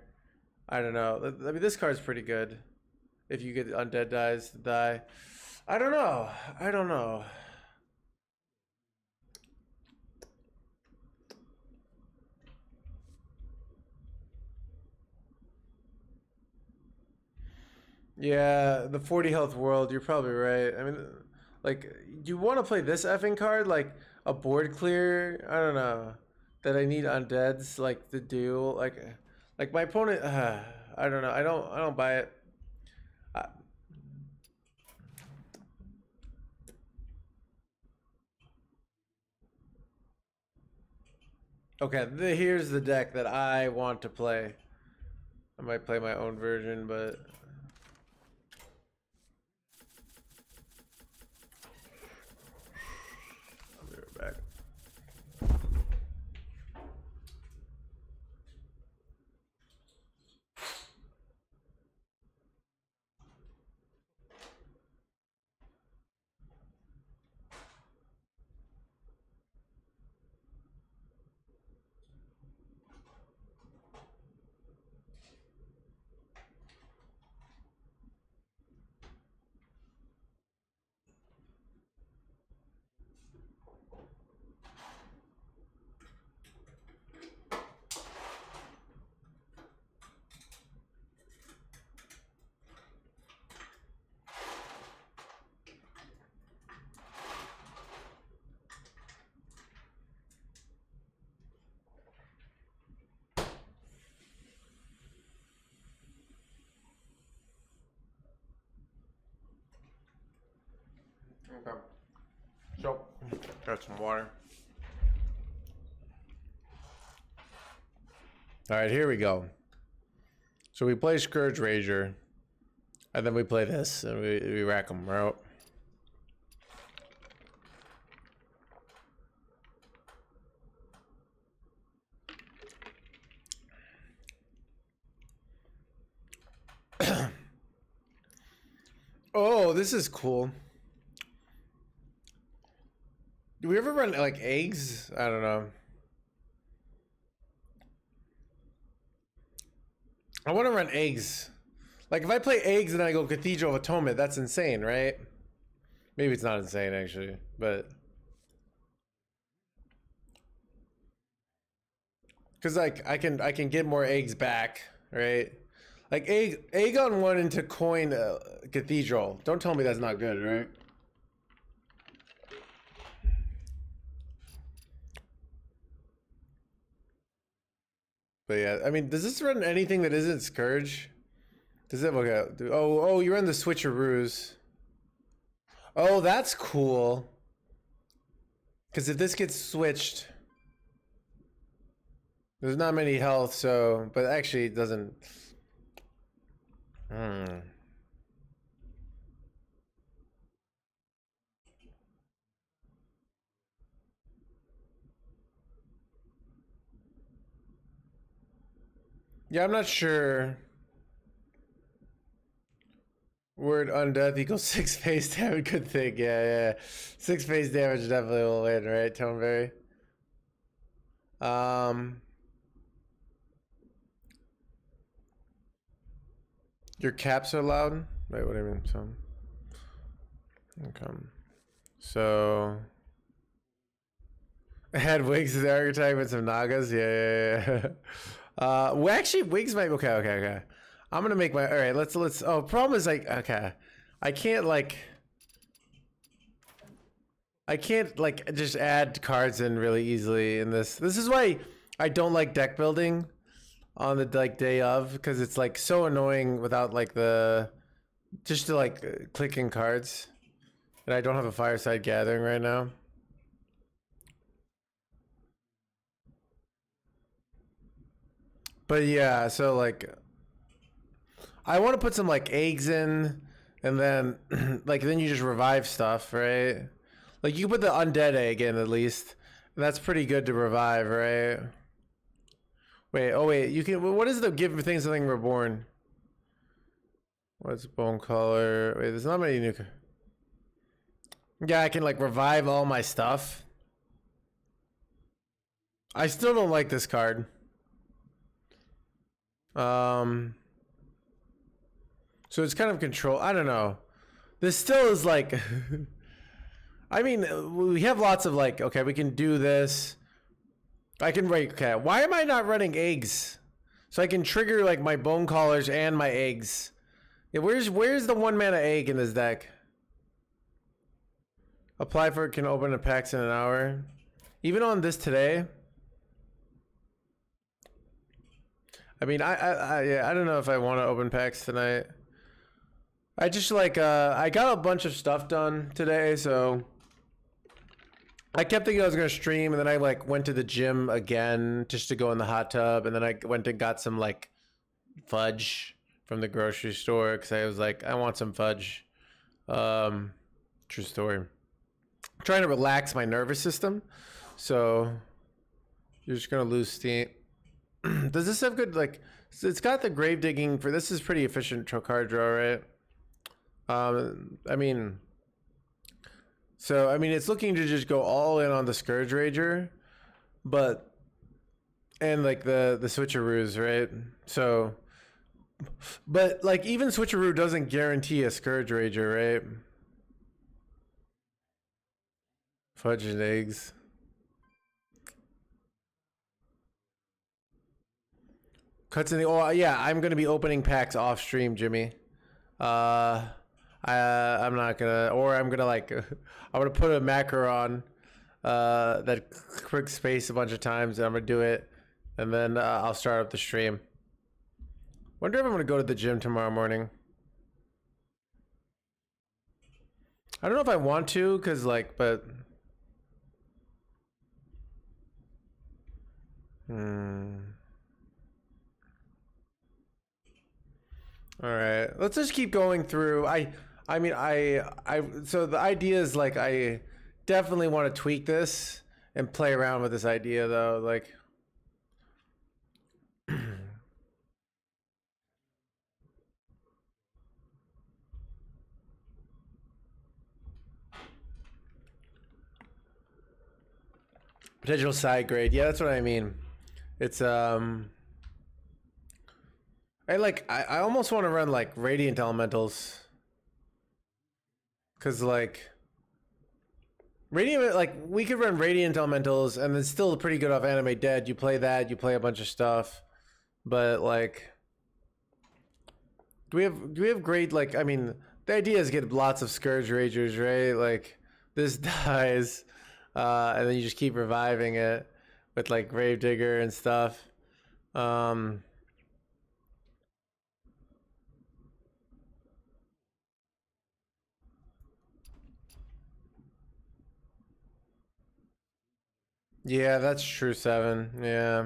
I don't know. I mean, this card's pretty good. If you get undead dies to die. I don't know. I don't know. Yeah, the 40 health world, you're probably right. I mean, like, you want to play this effing card? Like, a board clear? I don't know. That I need undeads, like, to do. Like my opponent, I don't know. I don't buy it. Okay, here's the deck that I want to play. I might play my own version, but... I'll be right back. Okay. So, got some water. All right, here we go. So we play Scourge Rager, and then we play this, and we rack them out. Oh, this is cool. Do we ever run like eggs? I don't know. I want to run eggs. Like if I play eggs and then I go Cathedral of Atonement, that's insane, right? Maybe it's not insane actually, but because like I can get more eggs back, right? Like egg on one into coin Cathedral. Don't tell me that's not good, right? But yeah, I mean, does this run anything that isn't Scourge? Does it? Okay. Oh, you run the switcheroos. Oh, that's cool. Because if this gets switched, there's not many health, so... But actually, it doesn't... Yeah, I'm not sure. Word undeath equals 6 face damage. Good thing. Yeah. 6 face damage definitely will win, right, Toneberry? Your caps are loud? Wait, what do you mean? Okay. So... I had Wigs as the archetype with some Nagas? Yeah. Well, actually, Wigs might... Okay. I'm gonna make my... Alright, let's... Oh, problem is, like... Okay. I can't, like, just add cards in really easily in this. This is why I don't like deck building on the, like, day of. Because it's, like, so annoying without, like, the... Just to, like, clicking cards. And I don't have a Fireside Gathering right now. But yeah, so like I want to put some like eggs in and then like then you just revive stuff, right? Like you put the undead egg in at least. And that's pretty good to revive, right? Wait, you can what is the give things something reborn? What's bone color? Wait, there's not many new. Yeah, I can like revive all my stuff. I still don't like this card. So it's kind of control. I don't know. This still is like. I mean, we have lots of like. Okay, we can do this. I can write. Okay, why am I not running eggs? So I can trigger like my bone collars and my eggs. Yeah, where's the 1 mana egg in this deck? Apply for it, can open a packs in an hour. Even on this today. I mean, I don't know if I want to open packs tonight. I just like I got a bunch of stuff done today, so I kept thinking I was gonna stream, and then I like went to the gym again just to go in the hot tub, and then I went and got some like fudge from the grocery store because I was like, I want some fudge. True story. I'm trying to relax my nervous system, so you're just gonna lose steam. Does this have good like? It's got the grave digging for this is pretty efficient card draw, right? I mean. So, I mean, it's looking to just go all in on the Scourge Rager, but, and like the switcheroos, right? So, but like even switcheroo doesn't guarantee a Scourge Rager, right? Fudge and eggs. Cuts in the, oh yeah, I'm going to be opening packs off stream, Jimmy. I'm not gonna, or I'm gonna like, I'm gonna put a macro on that quick space a bunch of times, and I'm gonna do it, and then I'll start up the stream. Wonder if I'm gonna go to the gym tomorrow morning. I don't know if I want to, cause like, but all right, let's just keep going through. I mean, so the idea is like, I definitely want to tweak this and play around with this idea though. Like, potential side grade. Yeah, that's what I mean. It's, I almost want to run like Radiant Elementals. Cause like Radiant, like we could run Radiant Elementals and it's still pretty good off Animate Dead. You play that, you play a bunch of stuff, but like, do we have great, like, I mean, the idea is get lots of Scourge Ragers, right? Like this dies, and then you just keep reviving it with like Gravedigger and stuff. Yeah, that's true, 7. Yeah.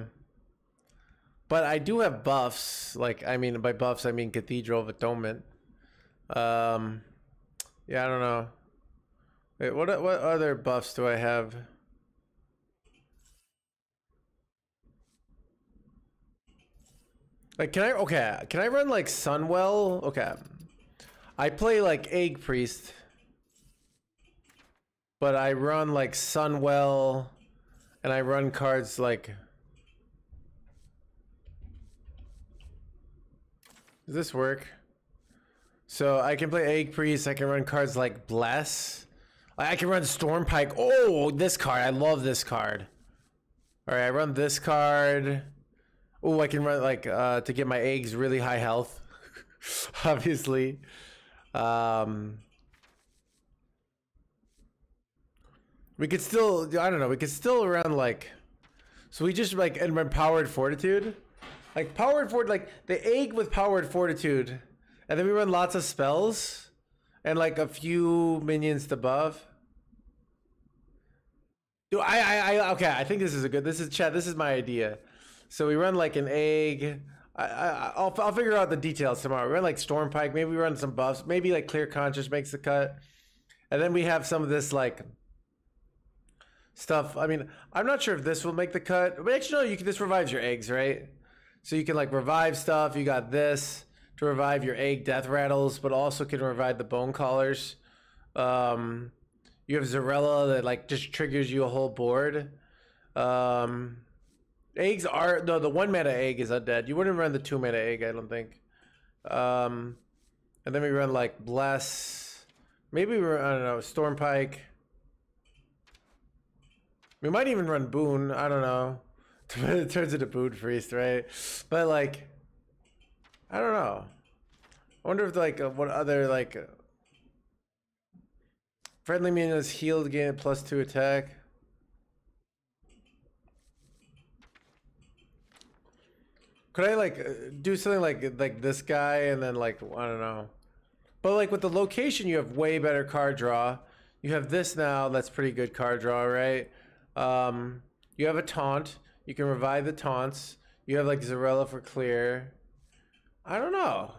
But I do have buffs. Like, I mean, by buffs, I mean Cathedral of Atonement. Yeah, I don't know. Wait, what other buffs do I have? Like, can I run like Sunwell? Okay. I play like Egg Priest. But I run like Sunwell, and I run cards like... Does this work? So I can play Egg Priest, I can run cards like Bless. I can run Stormpike. Oh, this card, I love this card. Alright, I run this card. Oh, I can run like, to get my eggs really high health. Obviously. We could still, I don't know, we could still run like, so we just like, and run Powered Fortitude. Like Powered Fort, like the egg with Powered Fortitude. And then we run lots of spells. And like a few minions to buff. Dude, okay, I think this is a good, this is, chat, this is my idea. So we run like an egg. I'll figure out the details tomorrow. We run like Stormpike, maybe we run some buffs. Maybe like Clear Conscious makes the cut. And then we have some of this like stuff. I mean, I'm not sure if this will make the cut, but actually no, this revives your eggs, right? So you can like revive stuff. You got this to revive your egg death rattles, but also can revive the bone callers. You have Zarella that like just triggers you a whole board. Eggs are no, the 1 mana egg is undead. You wouldn't run the 2 mana egg, I don't think. And then we run like Bless. Maybe we run, I don't know, Stormpike. We might even run Boon. I don't know. It turns into Boon Priest, right? But like, I don't know. I wonder if like what other like friendly minions healed gain +2 attack. Could I like do something like this guy and then like I don't know. But like with the location, you have way better card draw. You have this now. That's pretty good card draw, right? You have a taunt. You can revive the taunts. You have like Zarella for clear. I don't know.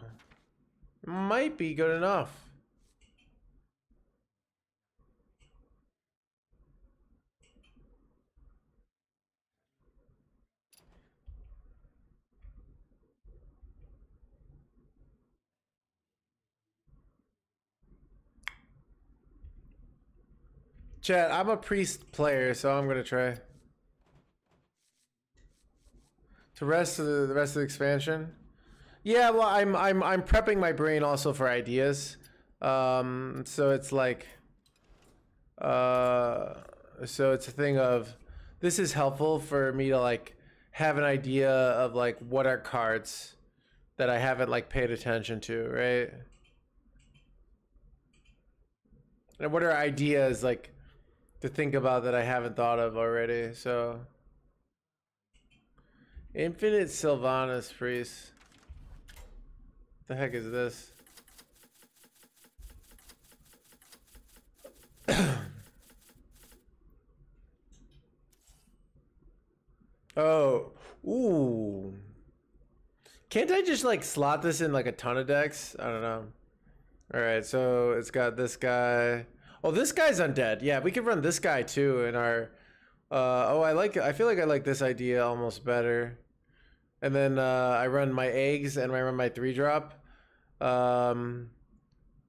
Might be good enough. Chat, I'm a priest player, so I'm gonna try. The rest of the expansion. Yeah, well, I'm prepping my brain also for ideas. So it's like, so it's a thing of, this is helpful for me to like have an idea of like what are cards that I haven't like paid attention to, right? And what are ideas like to think about that I haven't thought of already? So, Infinite Sylvanas Priest. The heck is this? Oh, ooh. Can't I just like slot this in like a ton of decks? I don't know. All right, so it's got this guy. Oh, this guy's undead. Yeah, we could run this guy too in our. Oh, I like it. I feel like I like this idea almost better. And then I run my eggs and I run my 3-drop. And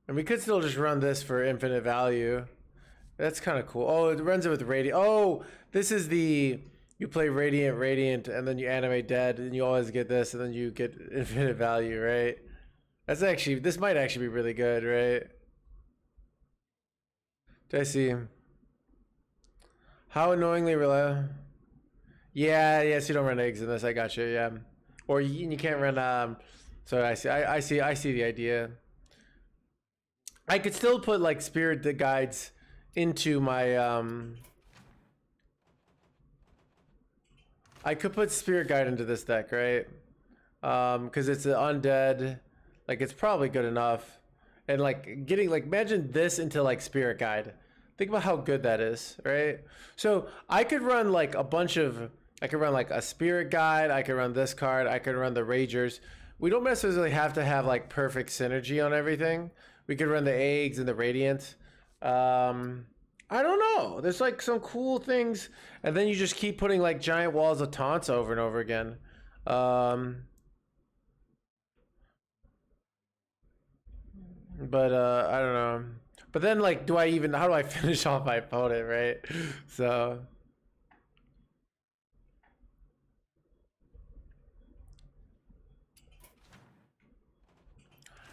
we could still just run this for infinite value. That's kind of cool. Oh, it runs it with Radiant. Oh, this is the... You play Radiant, and then you animate dead, and you always get this, and then you get infinite value, right? That's actually... This might actually be really good, right? Did I see? How annoyingly reliable... Yeah, yes, you don't run eggs in this. I got you. Yeah, or you can't run. So I see. I see the idea. I could still put like spirit guides into my. I could put spirit guide into this deck, right? Because it's an undead. Like it's probably good enough, and like getting like imagine this into like spirit guide. Think about how good that is, right? So I could run like a bunch of. I could run like a spirit guide. I could run this card. I could run the Ragers. We don't necessarily have to have like perfect synergy on everything. We could run the eggs and the Radiant. I don't know. There's like some cool things. And then you just keep putting like giant walls of taunts over and over again. But I don't know. But then like, how do I finish off my opponent, right? So...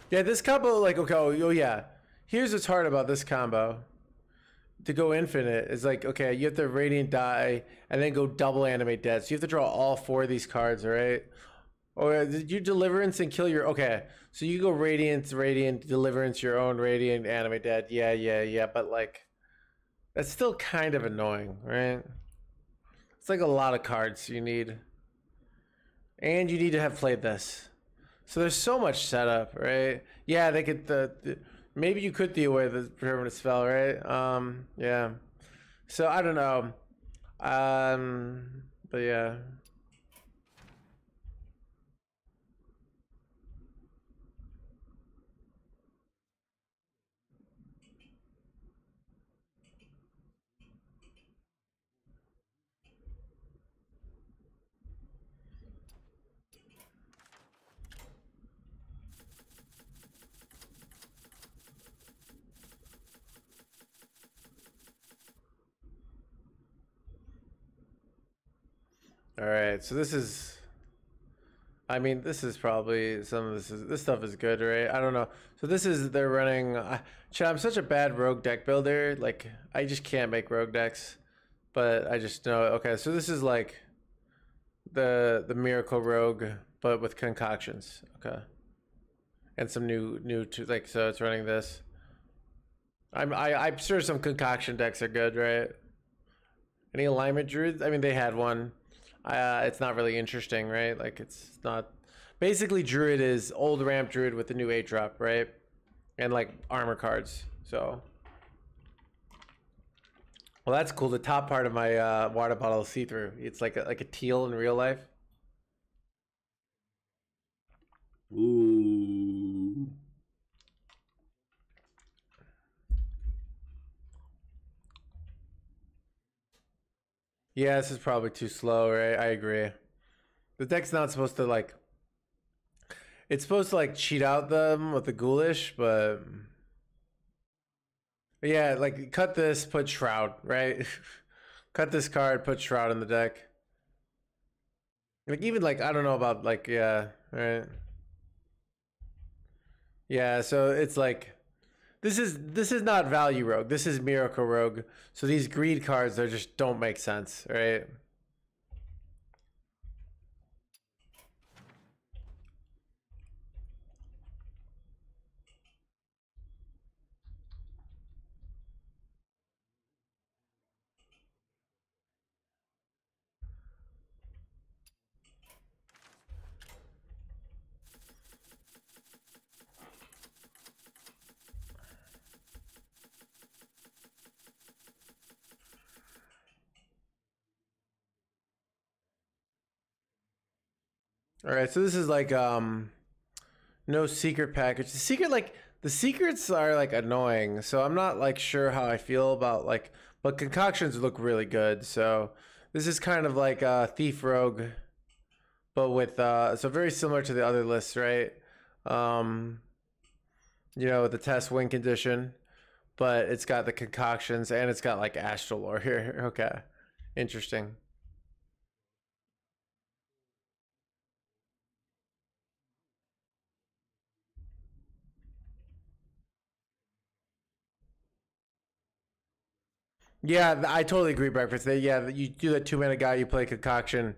Yeah, this combo, like, okay, oh yeah. Here's what's hard about this combo. To go infinite is like, okay, you have to Radiant die and then go double animate dead. So you have to draw all 4 of these cards, right? Or did you Deliverance and kill your... Okay, so you go Radiant, Deliverance, your own Radiant, animate dead. Yeah. But like, that's still kind of annoying, right? It's like a lot of cards you need. And you need to have played this. So there's so much setup, right? Yeah, they could maybe you could deal with the permanent spell, right? Yeah. So I don't know. But yeah. All right, so this is, I mean, this is probably some of this stuff is good, right? I don't know. So this is they're running. Chad, I'm such a bad rogue deck builder. Like I just can't make rogue decks, but I just know. Okay, so this is like the miracle rogue, but with concoctions. Okay, and some new to like so it's running this. I'm sure some concoction decks are good, right? Any alignment druids? I mean, they had one. It's not really interesting, right? Like it's not. Basically, druid is old ramp druid with the new 8-drop, right? And like armor cards. So, well, that's cool. The top part of my water bottle is see-through. It's like a teal in real life. Ooh. Yeah, this is probably too slow, right? I agree. The deck's not supposed to like. It's supposed to like cheat out them with the ghoulish, but yeah, like cut this, put Shroud, right? Cut this card, put Shroud in the deck. Like even like I don't know about like yeah, right? Yeah, so it's like this is not value rogue. This is miracle rogue. So these greed cards they just don't make sense, right? All right, so this is like no secret package. The secret like the secrets are like annoying, so I'm not like sure how I feel about like but concoctions look really good. So this is kind of like thief rogue but with so very similar to the other lists, right? Um you know, the test win condition, but it's got the concoctions and it's got like astral lore here. Okay. Interesting. Yeah, I totally agree, Breakfast. Yeah, you do that 2-mana guy, you play concoction.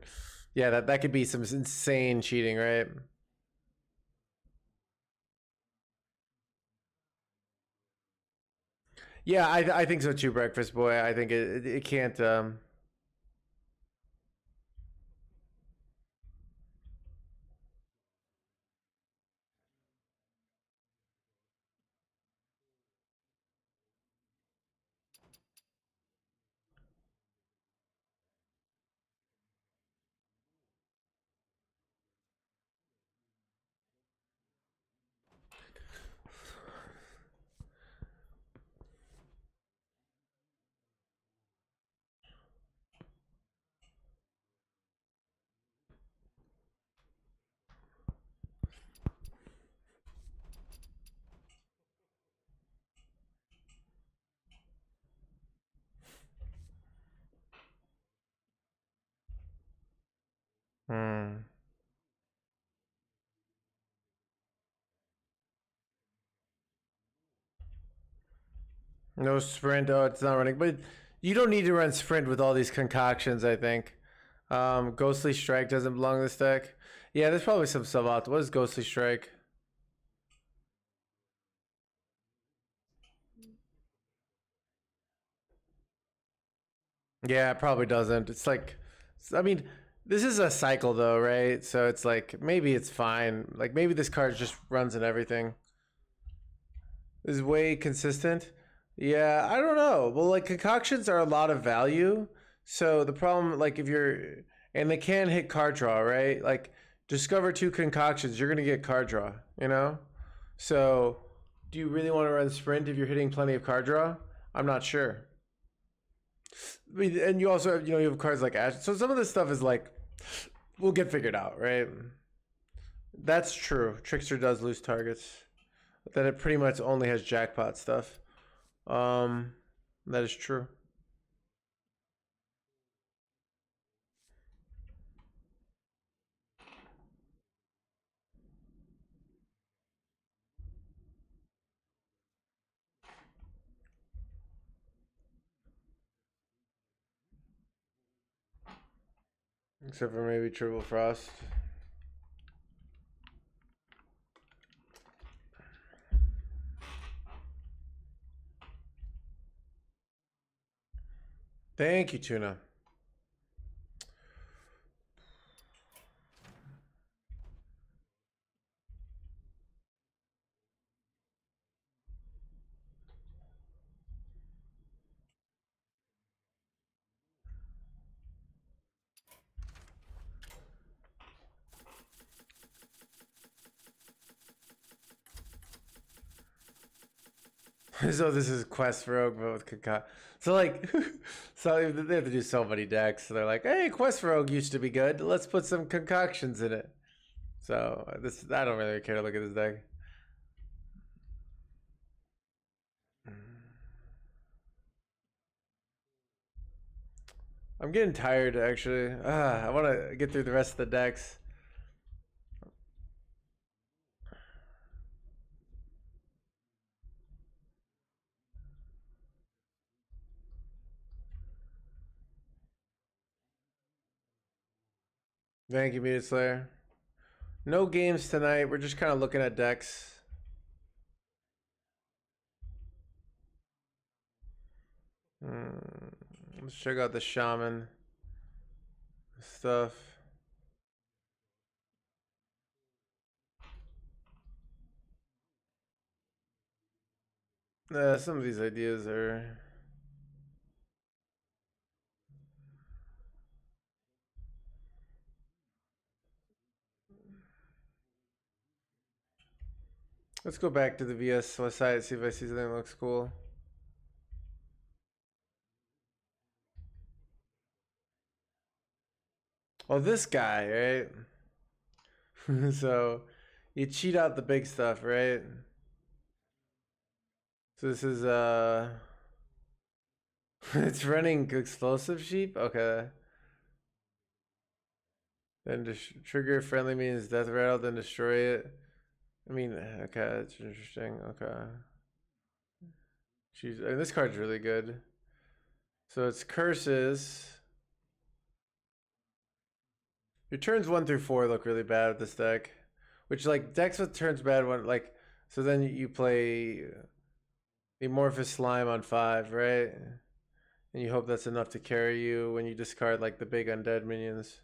Yeah, that could be some insane cheating, right? Yeah, I think so too, Breakfast Boy. I think it can't. Hmm. No sprint. Oh, it's not running. But you don't need to run sprint with all these concoctions, I think. Ghostly Strike doesn't belong in this deck. Yeah, there's probably some sub-opt. What is Ghostly Strike? Yeah, it probably doesn't. It's like, I mean, this is a cycle though, right? So it's like, maybe it's fine. Like, maybe this card just runs in everything. This is way consistent. Yeah, I don't know. Well, like concoctions are a lot of value. So the problem, like if you're, and they can hit card draw, right? Like discover 2 concoctions, you're gonna get card draw, you know? So do you really want to run sprint if you're hitting plenty of card draw? I'm not sure. I mean, and you also have, you know, you have cards like Ash. So some of this stuff is like, we'll get figured out, right? That's true. Trickster does lose targets. But then it pretty much only has jackpot stuff. That is true. Except for maybe Triple Frost. Thank you, Tuna. So this is Quest Rogue, but with concoct. So like, so they have to do so many decks. So they're like, hey, Quest Rogue used to be good. Let's put some concoctions in it. So this, I don't really care to look at this deck. I'm getting tired actually. I want to get through the rest of the decks. Thank you, Muted Slayer. No games tonight. We're just kind of looking at decks. Let's check out the Shaman stuff. Some of these ideas are... Let's go back to the VS website, see if I see something that looks cool. Oh, this guy, right? So you cheat out the big stuff, right? So this is it's running explosive sheep. Okay. Then trigger friendly means death rattle, then destroy it. I mean, okay, that's interesting. Okay. Jeez, I mean, this card's really good. So it's curses. Your turns 1 through 4 look really bad with this deck. Which, like, decks with turns bad one, like, so then you play the Amorphous Slime on 5, right? And you hope that's enough to carry you when you discard, like, the big undead minions.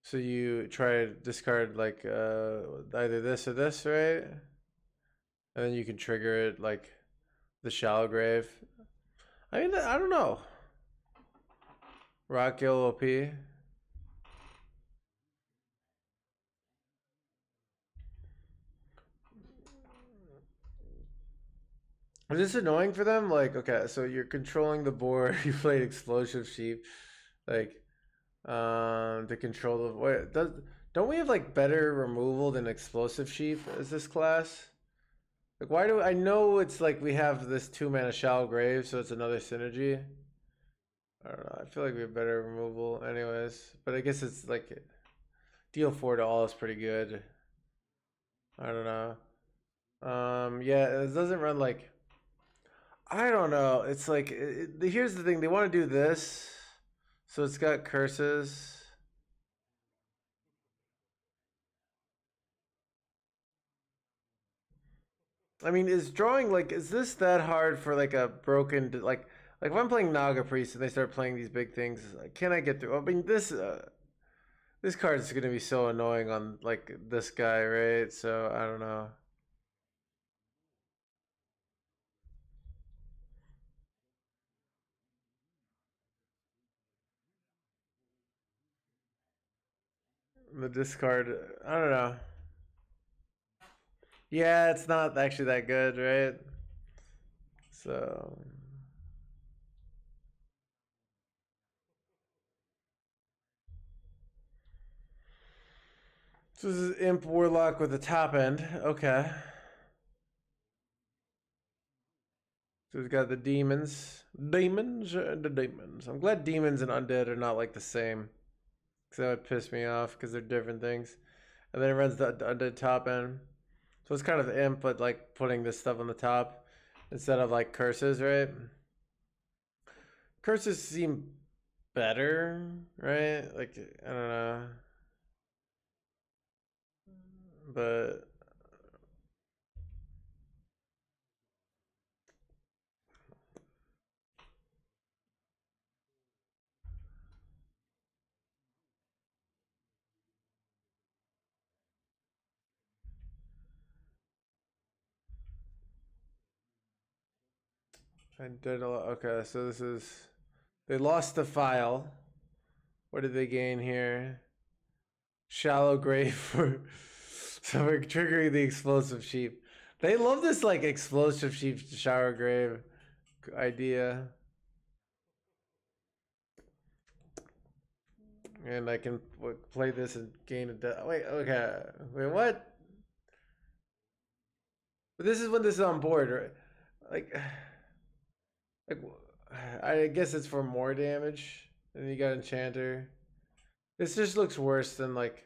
So you try to discard, like, either this or this, right? And then you can trigger it, like, the Shallow Grave. I mean, I don't know. Rockgill OP. Is this annoying for them? Like, okay, so you're controlling the board. You played Explosive Sheep, like, to control the. Wait, don't we have like better removal than Explosive Sheep as this class? Like, why do I know it's like we have this 2-mana Shallow Grave, so it's another synergy. I don't know. I feel like we have better removal, anyways. But I guess it's like deal 4 to all is pretty good. I don't know. Yeah, it doesn't run like. I don't know. It's like, here's the thing. They want to do this. So it's got curses. I mean, is drawing, like, is this that hard for, like, a broken, like if I'm playing Naga Priest and they start playing these big things, can I get through? I mean, this card is going to be so annoying on, like, this guy, right? So, I don't know. The discard, I don't know. Yeah, it's not actually that good, right? So this is Imp Warlock with the top end. Okay. So we've got the demons. Demons and the demons. I'm glad demons and undead are not like the same. Because that would piss me off because they're different things. And then it runs the undead top end. So it's kind of imp, but like putting this stuff on the top instead of like curses, right? Curses seem better, right? Like, I don't know. But I did a lot. Okay, so this is, they lost the file. What did they gain here? Shallow grave for, so we're triggering the explosive sheep. They love this like explosive sheep shower grave idea. And I can play this and gain a death. Wait, okay. Wait, what? But this is when this is on board, right? Like, like I guess it's for more damage. And you got Enchanter. This just looks worse than like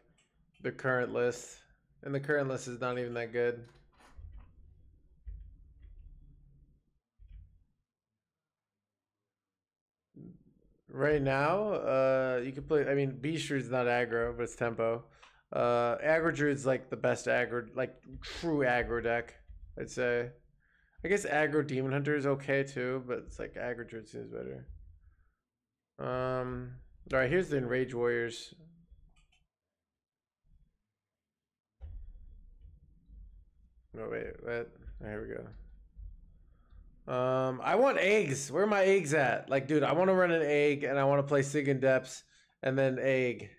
the current list. And the current list is not even that good. Right now, you can play. I mean, Beast Druid's not aggro, but it's tempo. Aggro Druid's like the best aggro, like true aggro deck, I'd say. I guess aggro Demon Hunter is okay too, but it's like aggro Druid seems better. All right, here's the Enrage Warriors. Oh wait, what? Here we go. I want eggs. Where are my eggs at? Like, dude, I want to run an egg and I want to play Sig in Depths and then egg.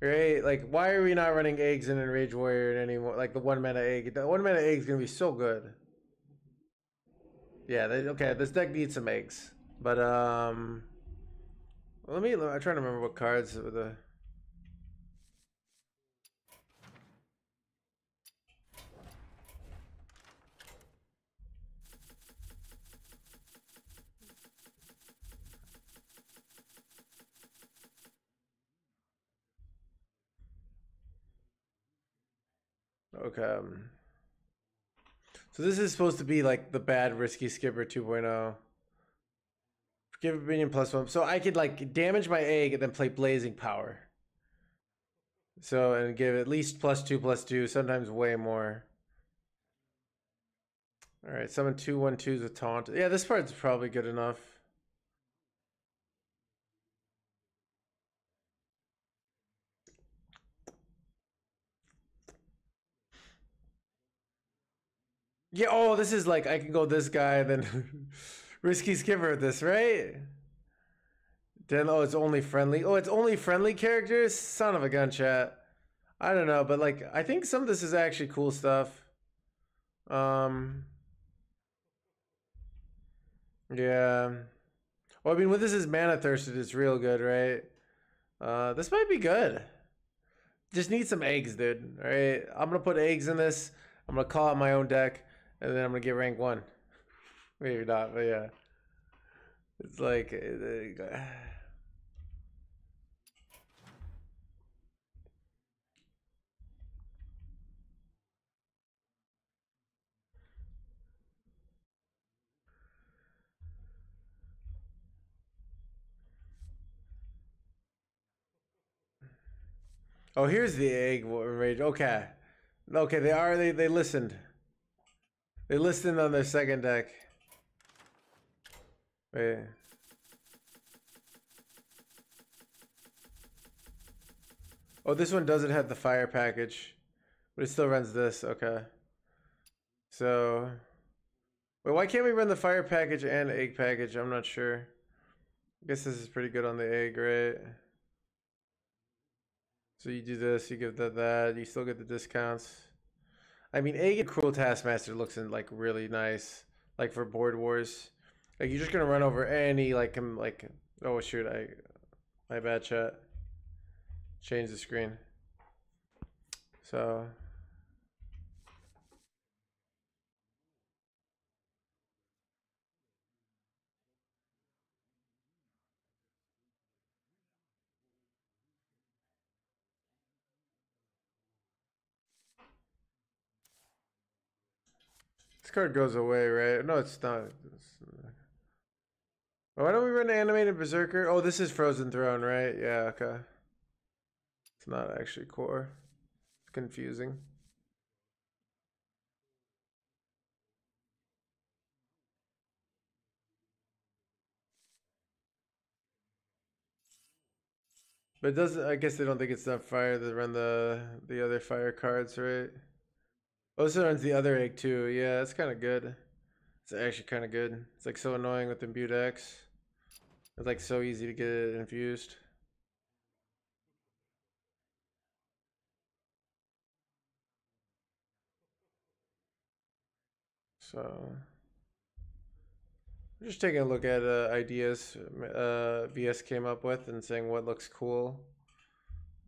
Right? Like, why are we not running eggs in Enrage Warrior anymore? Like the 1 mana egg. The 1 mana egg is gonna be so good. Yeah. Okay. This deck needs some eggs. But let me. I'm trying to remember what cards were the. Okay. So this is supposed to be like the bad risky skipper 2.0. Give opinion +1. So I could like damage my egg and then play blazing power. So and give at least +2/+2, sometimes way more. All right, summon 2/1/2s with taunt. Yeah, this part's probably good enough. Yeah, oh, this is like, I can go this guy, then risky skipper with this, right? Then, oh, it's only friendly. Oh, it's only friendly characters? Son of a gun, chat. I don't know, but like, I think some of this is actually cool stuff. Yeah. Well, I mean, with this is mana thirsted, it's real good, right? This might be good. Just need some eggs, dude. All right, I'm gonna put eggs in this. I'm gonna call out my own deck, and then I'm gonna get rank 1. Maybe not, but yeah. It's like, oh, here's the egg rage. Okay, okay, they listened. They listened on their second deck. Wait. Oh, this one doesn't have the fire package, but it still runs this. Okay. So, wait, why can't we run the fire package and egg package? I'm not sure. I guess this is pretty good on the egg, right? So you do this, you give that, you still get the discounts. I mean, egg and Cruel Taskmaster looks in like really nice, like for board wars. Like you're just gonna run over any like oh shoot, my bad chat. Change the screen. So this card goes away, right? No, it's not. Why don't we run animated berserker? Oh, this is Frozen Throne, right? Yeah, okay. It's not actually core. It's confusing. But it doesn't. I guess they don't think it's enough fire to run the other fire cards, right? Also runs the other egg too. Yeah, it's kind of good. It's actually kind of good. It's like so annoying with Imbued X. It's like so easy to get it infused. So I'm just taking a look at ideas VS came up with and saying what looks cool.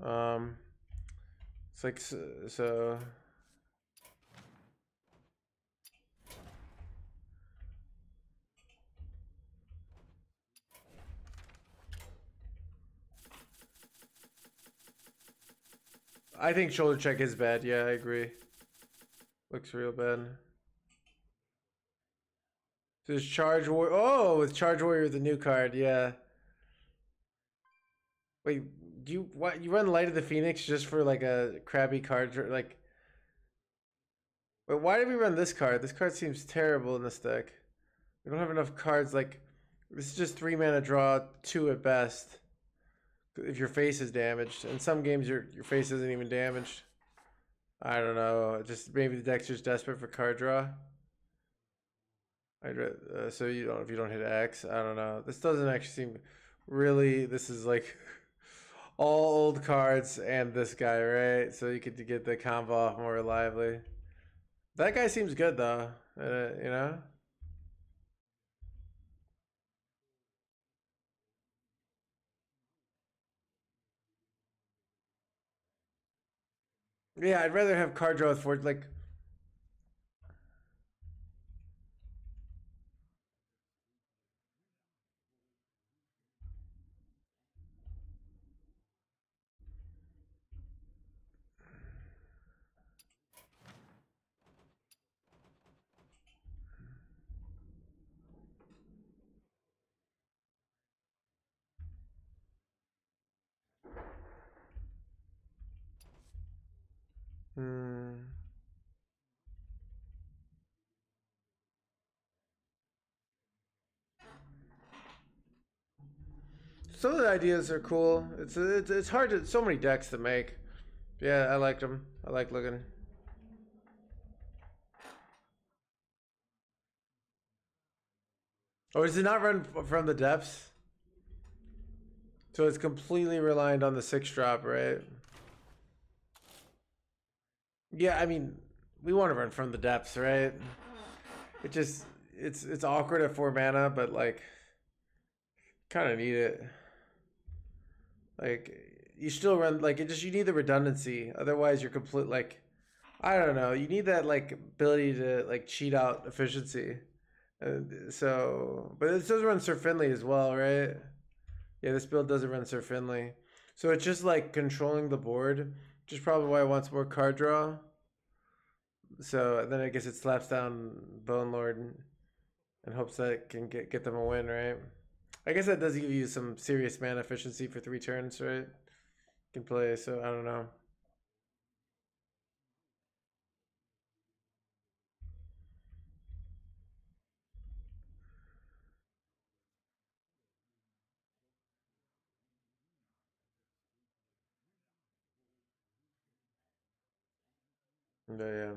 It's like so. I think shoulder check is bad. Yeah, I agree. Looks real bad. There's Charge Warrior. Oh, with Charge Warrior, the new card. Yeah. Wait, you run Light of the Phoenix just for like a crappy card? Like, wait, why did we run this card? This card seems terrible in this deck. We don't have enough cards. Like, this is just 3 mana draw, 2 at best. If your face is damaged, in some games your face isn't even damaged. I don't know. Just maybe the deck's just desperate for card draw. So if you don't hit X, I don't know. This doesn't actually seem really. This is like all old cards and this guy, right? So you could get the combo off more reliably. That guy seems good though, you know. Yeah, I'd rather have card draw with Forge. Like, some of the ideas are cool. It's hard to so many decks to make. Yeah, I liked them. I like looking. Or does it not run from the depths? So it's completely reliant on the 6-drop, right? Yeah, I mean, we want to run from the depths, right? It just it's awkward at 4 mana, but like kind of need it. Like you still run like it just you need the redundancy. Otherwise, you're complete like I don't know. You need that like ability to like cheat out efficiency. So, but it does run Sir Finley as well, right? Yeah, this build doesn't run Sir Finley. So it's just like controlling the board, which is probably why it wants more card draw. So then I guess it slaps down Bone Lord and hopes that it can get them a win, right? I guess that does give you some serious mana efficiency for 3 turns, right? Can play, so I don't know. Yeah.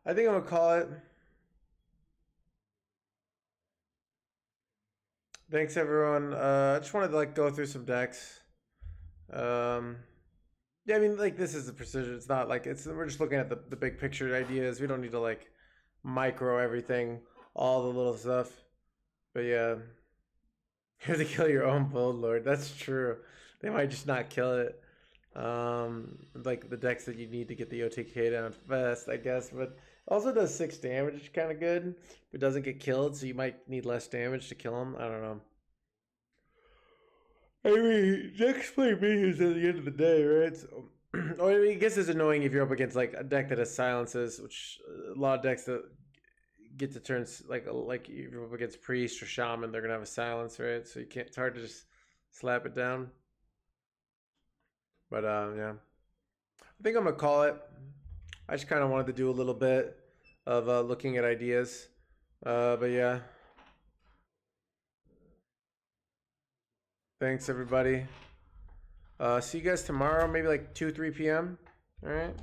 I think I'm gonna call it. Thanks everyone. I just wanted to like go through some decks. Yeah, I mean like this is the precision. It's not like we're just looking at the big picture ideas. We don't need to like micro everything, all the little stuff. But yeah. You have to kill your own Bold Lord. That's true. They might just not kill it. Like the decks that you need to get the OTK down fast, I guess. But Also does 6 damage, which is kind of good, but doesn't get killed, so you might need less damage to kill him. I don't know. I mean, decks play minions at the end of the day, right? So, I mean, I guess it's annoying if you're up against like a deck that has silences, which a lot of decks that get to turns like if you're up against priest or shaman, they're gonna have a silence, right? So you can't. It's hard to just slap it down. But yeah, I think I'm gonna call it. I just kind of wanted to do a little bit of looking at ideas, but yeah. Thanks everybody. See you guys tomorrow, maybe like 2-3 p.m. All right.